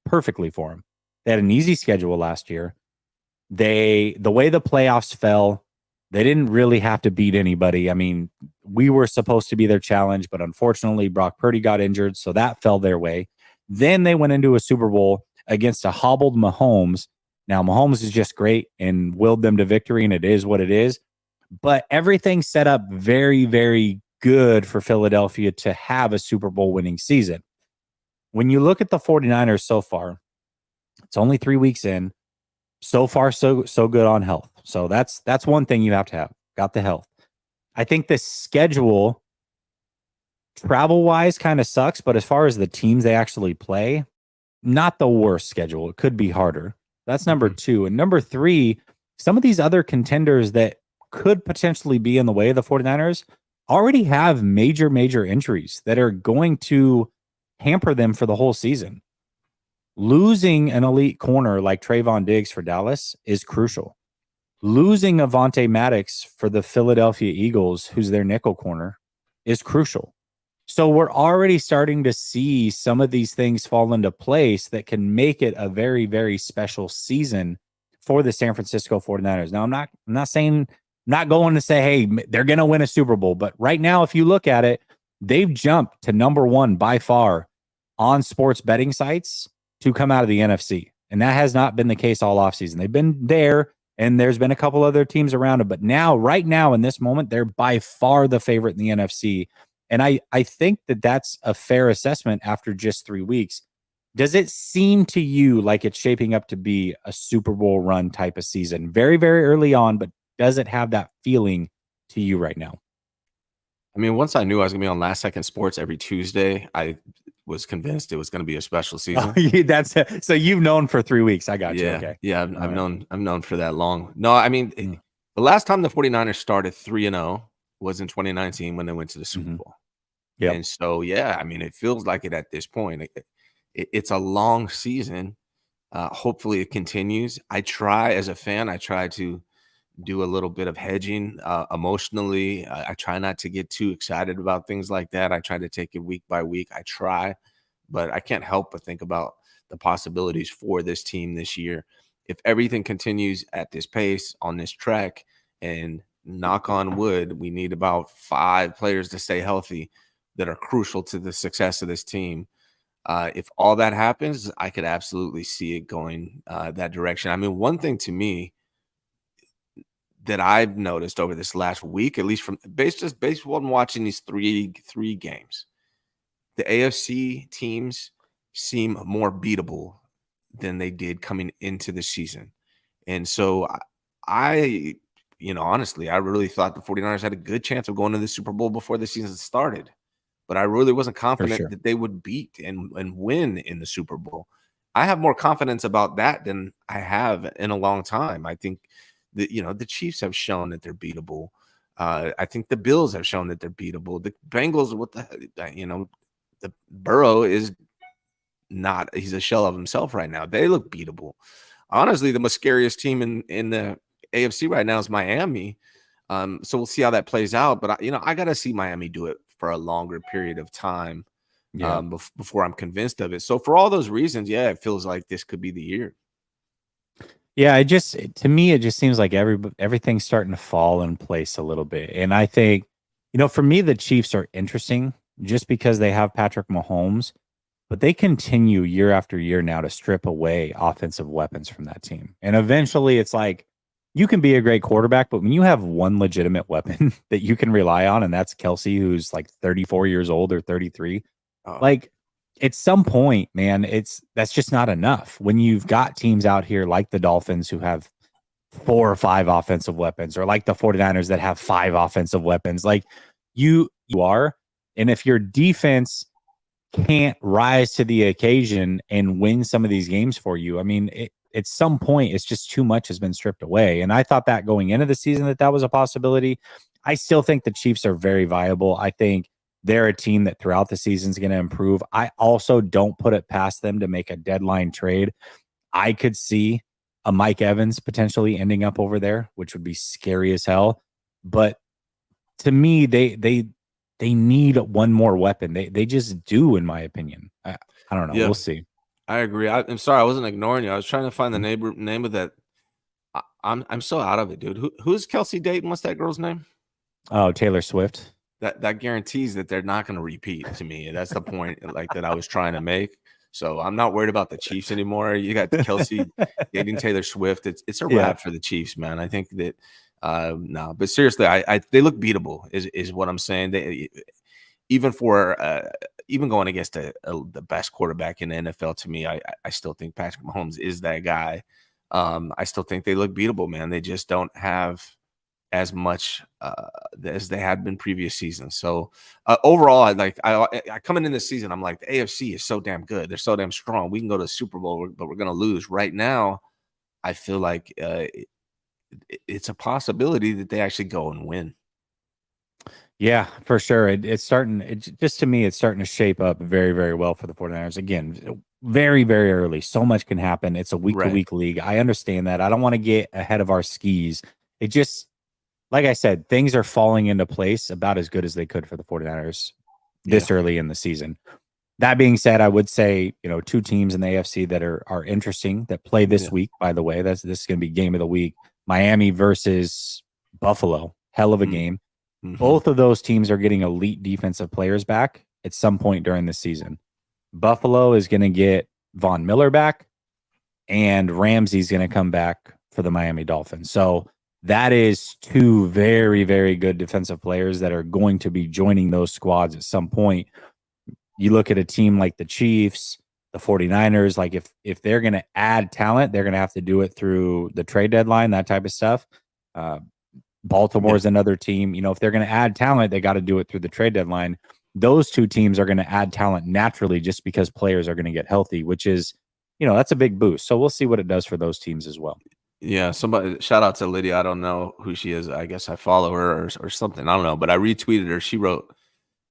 perfectly for them. They had an easy schedule last year. The way the playoffs fell, they didn't really have to beat anybody. I mean, we were supposed to be their challenge, but unfortunately, Brock Purdy got injured, so that fell their way. Then they went into a Super Bowl against a hobbled Mahomes. Now, Mahomes is just great and willed them to victory, and it is what it is. But everything set up very, very good for Philadelphia to have a Super Bowl winning season. When you look at the 49ers so far, it's only 3 weeks in. So far, so good on health. So that's one thing you have to have. Got the health. I think the schedule, travel-wise, kind of sucks, but as far as the teams they actually play, not the worst schedule. It could be harder. That's number 2. And number 3, some of these other contenders that could potentially be in the way of the 49ers already have major, major injuries that are going to hamper them for the whole season. Losing an elite corner like Trayvon Diggs for Dallas is crucial. Losing Avonte Maddox for the Philadelphia Eagles, who's their nickel corner, is crucial. So we're already starting to see some of these things fall into place that can make it a very, very special season for the San Francisco 49ers. Now, I'm not going to say, hey, they're going to win a Super Bowl. But right now, if you look at it, they've jumped to number 1 by far on sports betting sites to come out of the NFC. And that has not been the case all offseason. They've been there, and there's been a couple other teams around them. But now, right now, in this moment, they're by far the favorite in the NFC. And I think that that's a fair assessment after just 3 weeks. Does it seem to you like it's shaping up to be a Super Bowl run type of season? Very, very early on, but does it have that feeling to you right now? I mean, once I knew I was going to be on Last Second Sports every Tuesday, I was convinced it was going to be a special season. So you've known for 3 weeks. I got you. Okay. Yeah, I've known for that long. No, I mean, the last time the 49ers started 3-0 was in 2019 when they went to the Super Bowl. Yeah. And so, yeah, I mean, it feels like it at this point. It's a long season. Hopefully it continues. As a fan, I try to do a little bit of hedging emotionally. I try not to get too excited about things like that. I try to take it week by week. I try, but I can't help but think about the possibilities for this team this year. If everything continues at this pace on this track, and knock on wood, we need about 5 players to stay healthy that are crucial to the success of this team. If all that happens, I could absolutely see it going that direction. I mean, one thing to me that I've noticed over this last week, at least from based on watching these three games, the AFC teams seem more beatable than they did coming into the season. And so honestly, I really thought the 49ers had a good chance of going to the Super Bowl before the season started. But I really wasn't confident that they would beat and win in the Super Bowl. I have more confidence about that than I have in a long time. I think that, the Chiefs have shown that they're beatable. I think the Bills have shown that they're beatable. The Bengals, the Burrow is not, he's a shell of himself right now. They look beatable. Honestly, the most scariest team in the AFC right now is Miami. So we'll see how that plays out. But I got to see Miami do it for a longer period of time Yeah. before I'm convinced of it. So for all those reasons, yeah, it feels like this could be the year. Yeah, to me, it just seems like everything's starting to fall in place a little bit. And I think, for me, the Chiefs are interesting just because they have Patrick Mahomes, but they continue year after year now to strip away offensive weapons from that team. And eventually it's like you can be a great quarterback, but when you have one legitimate weapon that you can rely on, and that's Kelsey, who's like 34 years old or 33, Oh, like at some point, man, that's just not enough. When you've got teams out here like the Dolphins who have 4 or 5 offensive weapons, or like the 49ers that have 5 offensive weapons, like you are. And if your defense can't rise to the occasion and win some of these games for you, I mean, at some point, it's just too much has been stripped away. And I thought that going into the season that was a possibility. I still think the Chiefs are very viable. I think they're a team that throughout the season is going to improve. I also don't put it past them to make a deadline trade. I could see a Mike Evans potentially ending up over there, which would be scary as hell. But to me, they need one more weapon. They just do, in my opinion. I don't know. yeah, We'll see. I agree. I'm sorry, I wasn't ignoring you. I was trying to find the name of that. I'm so out of it, dude. Who's Kelsey dating? What's that girl's name? Oh, Taylor Swift. That guarantees that they're not going to repeat. To me, that's the point, like that I was trying to make. So I'm not worried about the Chiefs anymore. You got Kelsey dating Taylor Swift. It's a Yeah. wrap for the Chiefs, man. I think that no, but seriously, I they look beatable. Is what I'm saying. They even for even going against the best quarterback in the NFL, to me, I still think Patrick Mahomes is that guy. I still think they look beatable, man. They just don't have as much as they had been previous seasons. So overall, I coming in this season, I'm like, the AFC is so damn good. They're so damn strong. We can go to the Super Bowl, but we're going to lose. Right now, I feel like it's a possibility that they actually go and win. Yeah, for sure. It's starting, just to me, it's starting to shape up very, very well for the 49ers. Again, very, very early. So much can happen. It's a week-to-week league. I understand that. I don't want to get ahead of our skis. It just, like I said, things are falling into place about as good as they could for the 49ers this early in the season. That being said, I would say, 2 teams in the AFC that are interesting that play this week, by the way. This is going to be game of the week. Miami versus Buffalo. Hell of a game. Mm-hmm. Both of those teams are getting elite defensive players back at some point during the season. Buffalo is going to get Von Miller back, and Ramsey's going to come back for the Miami Dolphins. So that is 2 very, very good defensive players that are going to be joining those squads at some point. You look at a team like the Chiefs, the 49ers, like if they're going to add talent, they're going to have to do it through the trade deadline, that type of stuff. Baltimore is another team. If they're going to add talent, they got to do it through the trade deadline. Those 2 teams are going to add talent naturally just because players are going to get healthy, which is, that's a big boost. So we'll see what it does for those teams as well. Yeah, somebody shout out to Lydia. I don't know who she is. I guess I follow her or something. I don't know, but I retweeted her. She wrote,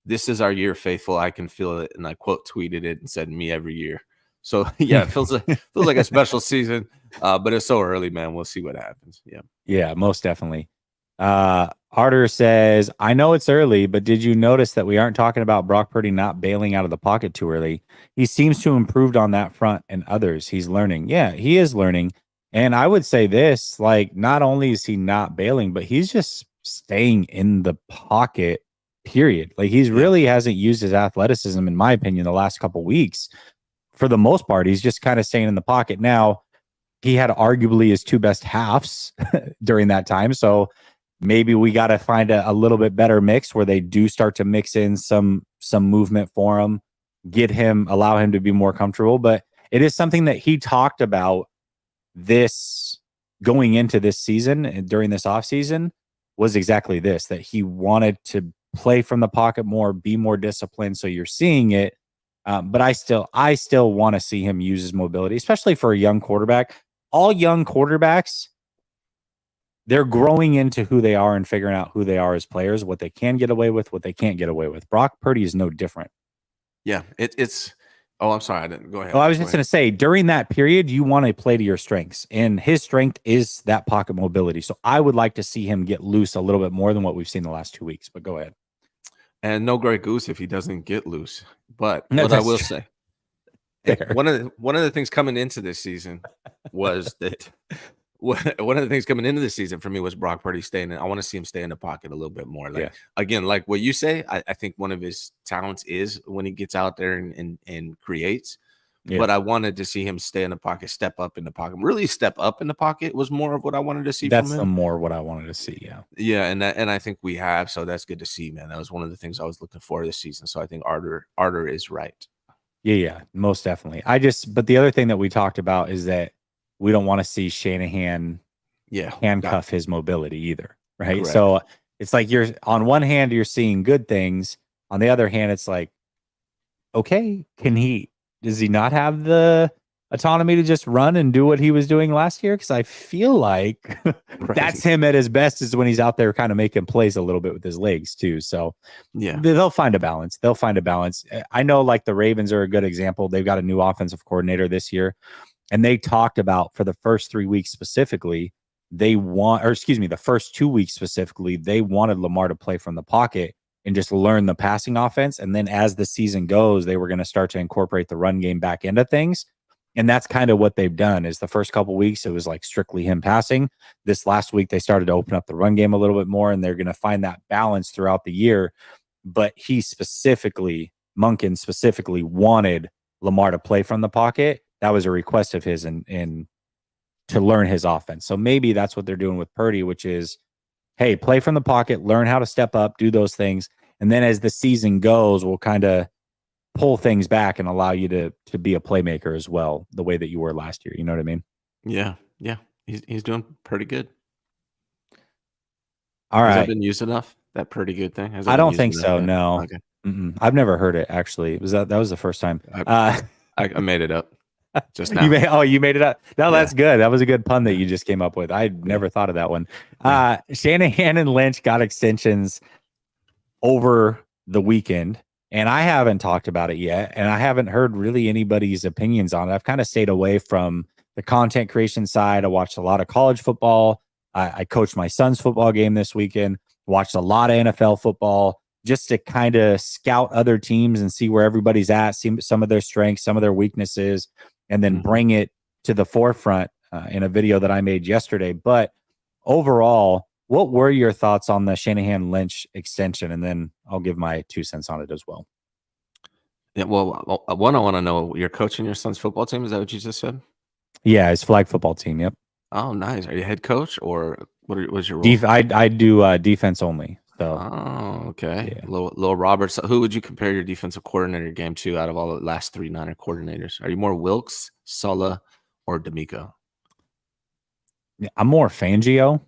"This is our year, faithful. I can feel it," and I quote tweeted it and said, "Me every year." So yeah, it feels like a special season, but it's so early, man. We'll see what happens. Yeah, most definitely. Harder says, I know it's early, but did you notice that we aren't talking about Brock Purdy not bailing out of the pocket too early? He seems to have improved on that front and others. He's learning. Yeah, he is learning. And I would say this, like, not only is he not bailing, but he's just staying in the pocket, period. Like, he's really hasn't used his athleticism, in my opinion, the last couple weeks. For the most part, he's just kind of staying in the pocket. Now, he had arguably his 2 best halves during that time. So maybe we got to find a little bit better mix where they do start to mix in some movement for him, allow him to be more comfortable. But it is something that he talked about this going into this season and during this offseason was exactly this, that he wanted to play from the pocket more, be more disciplined. So you're seeing it. But I still want to see him use his mobility, especially for a young quarterback. All young quarterbacks, they're growing into who they are and figuring out who they are as players, what they can get away with, what they can't get away with. Brock Purdy is no different. Yeah, it's. Oh, I'm sorry. I didn't go ahead. Oh, I was just going to say, during that period, you want to play to your strengths, and his strength is that pocket mobility. So I would like to see him get loose a little bit more than what we've seen the last 2 weeks. But go ahead. And no Grey Goose if he doesn't get loose. But No, what I that's will true. say, Fair. one of the things coming into this season was that one of the things coming into the season for me was Brock Purdy staying in. I want to see him stay in the pocket a little bit more. Yeah. Like again, like what you say, I think one of his talents is when he gets out there and creates. Yeah. But I wanted to see him stay in the pocket, step up in the pocket. Really step up in the pocket was more of what I wanted to see from That's the him. more what I wanted to see. Yeah. Yeah, and I think we have, so that's good to see, man. That was one of the things I was looking for this season. So I think Arter is right. Yeah, most definitely. But the other thing that we talked about is that we don't want to see Shanahan Yeah, handcuff his mobility either, right? correct. So it's like you're on one hand you're seeing good things, on the other hand it's like, okay, does he not have the autonomy to just run and do what he was doing last year? Because I feel like that's him at his best, is when he's out there kind of making plays a little bit with his legs too. So Yeah, they'll find a balance. I know, like, the Ravens are a good example. They've got a new offensive coordinator this year, and they talked about, for the first 3 weeks specifically, the first 2 weeks specifically, they wanted Lamar to play from the pocket and just learn the passing offense. And then as the season goes, they were going to start to incorporate the run game back into things. And that's kind of what they've done. Is the first couple weeks, it was like strictly him passing. This last week, they started to open up the run game a little bit more, and they're going to find that balance throughout the year. But Monken specifically wanted Lamar to play from the pocket. That was a request of his, and to learn his offense. So maybe that's what they're doing with Purdy, which is, hey, play from the pocket, learn how to step up, do those things. And then as the season goes, we'll kind of pull things back and allow you to be a playmaker as well, the way that you were last year. You know what I mean? yeah. He's doing pretty good. All Has that right. been used enough? That pretty good thing? Has that I been don't used think enough so. yet? No. Okay. I've never heard it, actually. That was the first time. I made it up just now. You made it up. No, Yeah. that's good. That was a good pun that Yeah. you just came up with. I never thought of that one. Yeah. Shanahan and Lynch got extensions over the weekend, and I haven't talked about it yet, and I haven't heard really anybody's opinions on it. I've kind of stayed away from the content creation side. I watched a lot of college football. I coached my son's football game this weekend, watched a lot of NFL football, just to kind of scout other teams and see where everybody's at, see some of their strengths, some of their weaknesses, and then bring it to the forefront in a video that I made yesterday. But overall, what were your thoughts on the Shanahan Lynch extension? And then I'll give my 2 cents on it as well. Yeah. Well, one, I want to know, you're coaching your son's football team. Is that what you just said? Yeah, his flag football team. Yep. Oh, nice. Are you head coach, or what's your role? I do defense only. So. Oh, okay. Yeah. Lil Roberts. Who would you compare your defensive coordinator game to out of all the last 3 Niner coordinators? Are you more Wilkes, Sulla, or D'Amico? I'm more Fangio.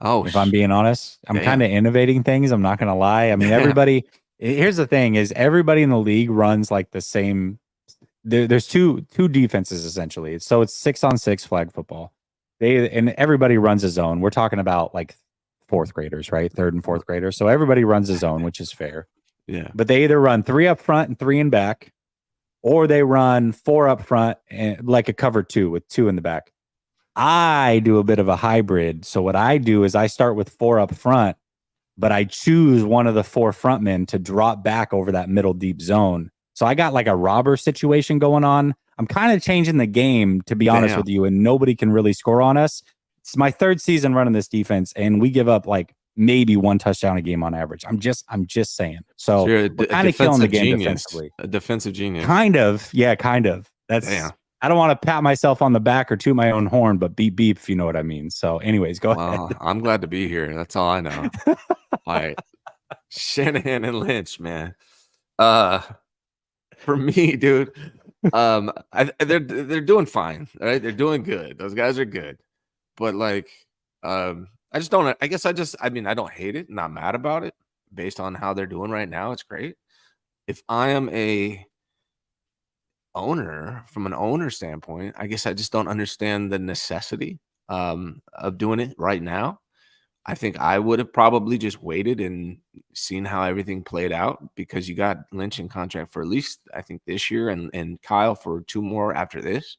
Oh, if I'm being honest, I'm kind of innovating things. I'm not going to lie. I mean, here's the thing, is everybody in the league runs like the same. There's two defenses essentially. So it's 6-on-6 flag football. And everybody runs a zone. We're talking about like fourth graders, right? Third and fourth graders. So everybody runs a zone, which is fair. Yeah. But they either run 3 up front and 3 in back, or they run 4 up front and like a cover 2 with 2 in the back. I do a bit of a hybrid. So what I do is I start with 4 up front, but I choose one of the 4 frontmen to drop back over that middle deep zone. So I got like a robber situation going on. I'm kind of changing the game, to be honest with you, and nobody can really score on us. It's my 3rd season running this defense, and we give up like maybe 1 touchdown a game on average. I'm just saying. So you're kind of killing the game defensively. A defensive genius. Kind of. Yeah, kind of. I don't want to pat myself on the back or toot my own horn, but beep, beep, if you know what I mean. So anyways, go ahead. I'm glad to be here. That's all I know. All right. Shanahan and Lynch, man. For me, dude, they're doing fine. Right? They're doing good. Those guys are good. But like, I mean, I don't hate it. Not mad about it based on how they're doing right now. It's great. If I am a owner, from an owner standpoint, I guess I just don't understand the necessity of doing it right now. I think I would have probably just waited and seen how everything played out, because you got Lynch in contract for at least, I think, this year, and Kyle for 2 more after this.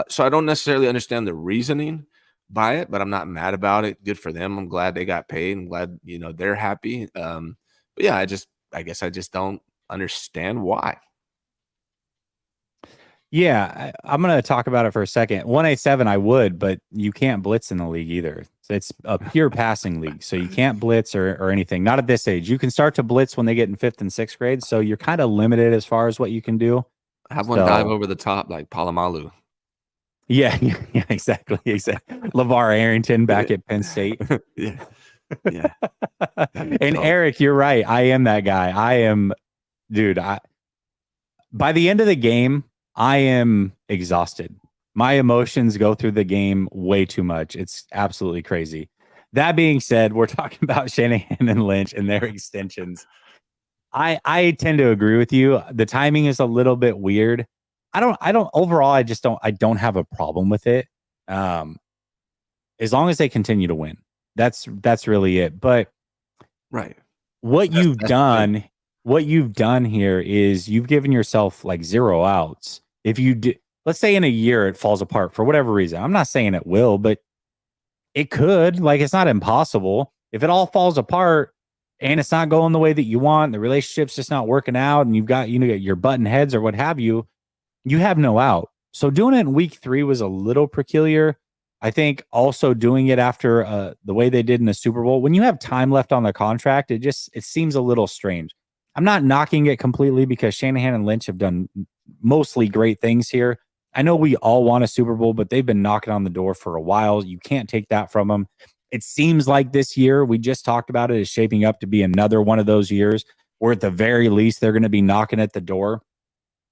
So I don't necessarily understand the reasoning by it, but I'm not mad about it. Good for them. I'm glad they got paid. I'm glad, they're happy. But yeah, I guess I just don't understand why. Yeah, I'm going to talk about it for a second. 187, I would, but you can't blitz in the league either. So it's a pure passing league, so you can't blitz or anything. Not at this age. You can start to blitz when they get in 5th and 6th grade, so you're kind of limited as far as what you can do. Have one dive So over the top like Palomalu. yeah, yeah, exactly. LeVar Arrington back at Penn State. Yeah. Yeah. And Eric, you're right. I am that guy. Dude, by the end of the game, I am exhausted. My emotions go through the game way too much. It's absolutely crazy. That being said, we're talking about Shanahan and Lynch and their extensions. I tend to agree with you. The timing is a little bit weird. I don't overall, I don't have a problem with it. As long as they continue to win. That's really it. But right. What you've done here is you've given yourself like 0 outs. If you do, let's say in a year it falls apart for whatever reason. I'm not saying it will, but it could. Like, it's not impossible. If it all falls apart and it's not going the way that you want, the relationship's just not working out, and you've got, your button heads or what have you, you have no out. So doing it in week 3 was a little peculiar. I think also doing it after the way they did in the Super Bowl, when you have time left on the contract, it seems a little strange. I'm not knocking it completely because Shanahan and Lynch have done mostly great things here. I know we all want a Super Bowl, but they've been knocking on the door for a while. You can't take that from them. It seems like this year, we just talked about it, is shaping up to be another one of those years where at the very least they're going to be knocking at the door.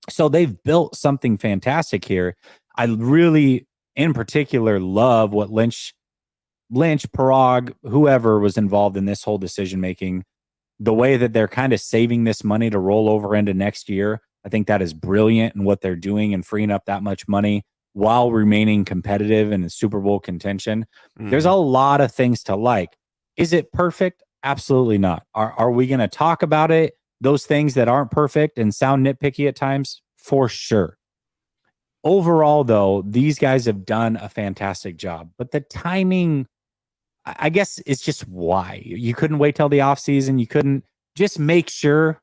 So they've built something fantastic here. I really, in particular, love what Lynch, Parag, whoever was involved in this whole decision making, the way that they're kind of saving this money to roll over into next year. I think that is brilliant in what they're doing and freeing up that much money while remaining competitive in the Super Bowl contention. There's a lot of things to like. Is it perfect? Absolutely not. Are we going to talk about it? Those things that aren't perfect and sound nitpicky at times? For sure. Overall, though, these guys have done a fantastic job. But the timing, I guess, it's just why. You couldn't wait till the offseason. You couldn't just make sure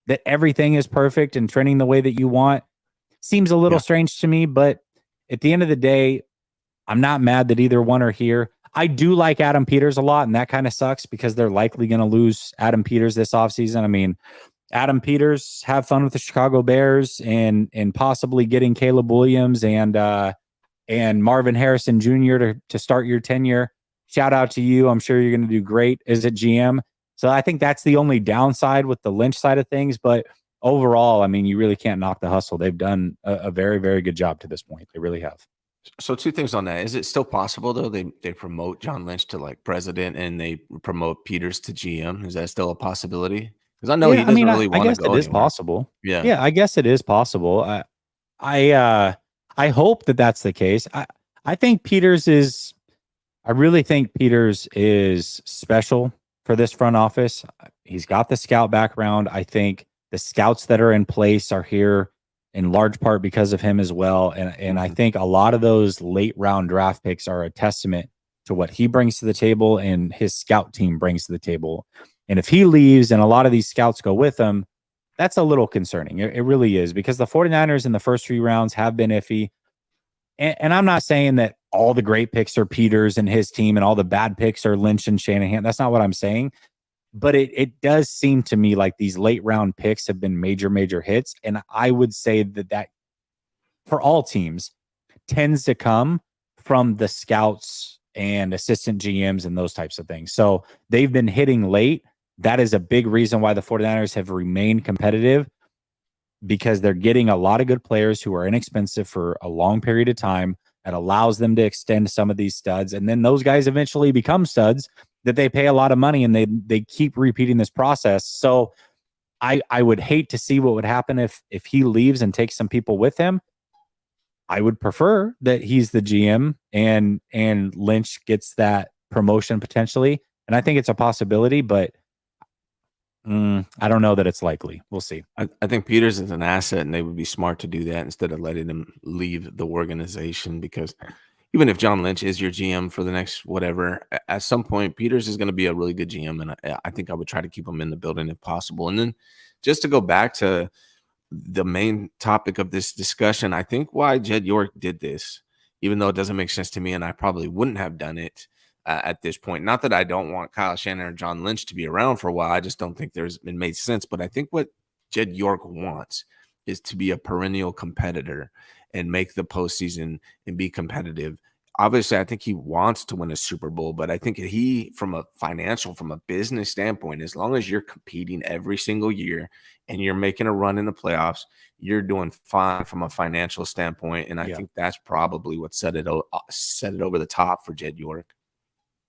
that everything is perfect and trending the way that you want. Seems a little strange to me, but at the end of the day, I'm not mad that either one are here. I do like Adam Peters a lot, and that kind of sucks because they're likely going to lose Adam Peters this offseason. I mean, Adam Peters, have fun with the Chicago Bears and possibly getting Caleb Williams and Marvin Harrison Jr. to start your tenure. Shout out to you. I'm sure you're going to do great as a GM. So I think that's the only downside with the Lynch side of things. But overall, I mean, you really can't knock the hustle. They've done a very, very good job to this point. They really have. So 2 things on that. Is it still possible, though, they promote John Lynch to like president and they promote Peters to GM? Is that still a possibility? Because I know he doesn't really want to go. I guess it is possible. Yeah, I guess it is possible. I hope that that's the case. I think Peters is. I really think Peters is special for this front office. He's got the scout background. I think the scouts that are in place are here in large part because of him as well. And I think a lot of those late round draft picks are a testament to what he brings to the table and his scout team brings to the table. And if he leaves and a lot of these scouts go with him, that's a little concerning. It really is, because the 49ers in the first 3 rounds have been iffy. And I'm not saying that all the great picks are Peters and his team and all the bad picks are Lynch and Shanahan. That's not what I'm saying. But it does seem to me like these late round picks have been major, major hits. And I would say that for all teams tends to come from the scouts and assistant GMs and those types of things. So they've been hitting late. That is a big reason why the 49ers have remained competitive, because they're getting a lot of good players who are inexpensive for a long period of time. That allows them to extend some of these studs. And then those guys eventually become studs that they pay a lot of money, and they keep repeating this process. So I would hate to see what would happen if he leaves and takes some people with him. I would prefer that he's the GM and Lynch gets that promotion potentially. And I think it's a possibility, but I don't know that it's likely. We'll see. I think Peters is an asset, and they would be smart to do that instead of letting him leave the organization, because even if John Lynch is your GM for the next whatever, at some point, Peters is going to be a really good GM. And I think I would try to keep him in the building if possible. And then just to go back to the main topic of this discussion, I think why Jed York did this, even though it doesn't make sense to me, and I probably wouldn't have done it at this point. Not that I don't want Kyle Shanahan or John Lynch to be around for a while. I just don't think it made sense. But I think what Jed York wants is to be a perennial competitor and make the postseason and be competitive. Obviously, I think he wants to win a Super Bowl, but I think from a business standpoint, as long as you're competing every single year and you're making a run in the playoffs, you're doing fine from a financial standpoint. And I think that's probably what set it over the top for Jed York.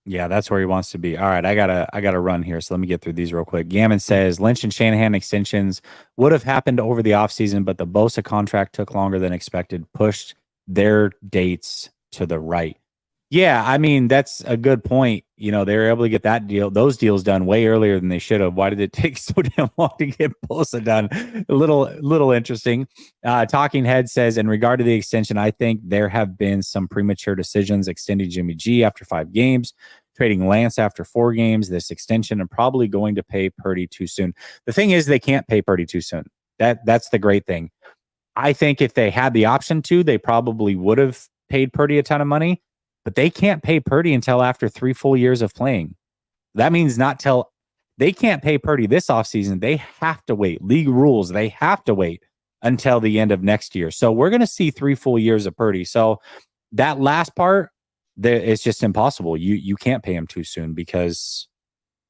Yeah, that's where he wants to be. All right, I gotta run here. So let me get through these real quick. Gammon says Lynch and Shanahan extensions would have happened over the offseason, but the Bosa contract took longer than expected, pushed their dates to the right. Yeah, I mean, that's a good point. You know, they were able to get those deals done way earlier than they should have. Why did it take so damn long to get Bosa done? A little interesting. Talking Head says, in regard to the extension, I think there have been some premature decisions extending Jimmy G after 5 games, trading Lance after 4 games, this extension, and probably going to pay Purdy too soon. The thing is, they can't pay Purdy too soon. That's the great thing. I think if they had the option to, they probably would have paid Purdy a ton of money. But they can't pay Purdy until after 3 full years of playing. That means they can't pay Purdy this offseason. They have to wait. League rules, they have to wait until the end of next year. So we're going to see 3 full years of Purdy. So that last part, it's just impossible. You can't pay him too soon because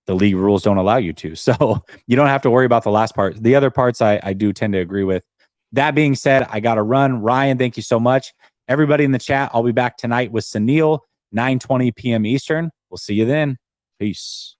the league rules don't allow you to. So you don't have to worry about the last part. The other parts I do tend to agree with. That being said, I got to run. Ryan, thank you so much. Everybody in the chat, I'll be back tonight with Sunil, 9:20 p.m. Eastern. We'll see you then. Peace.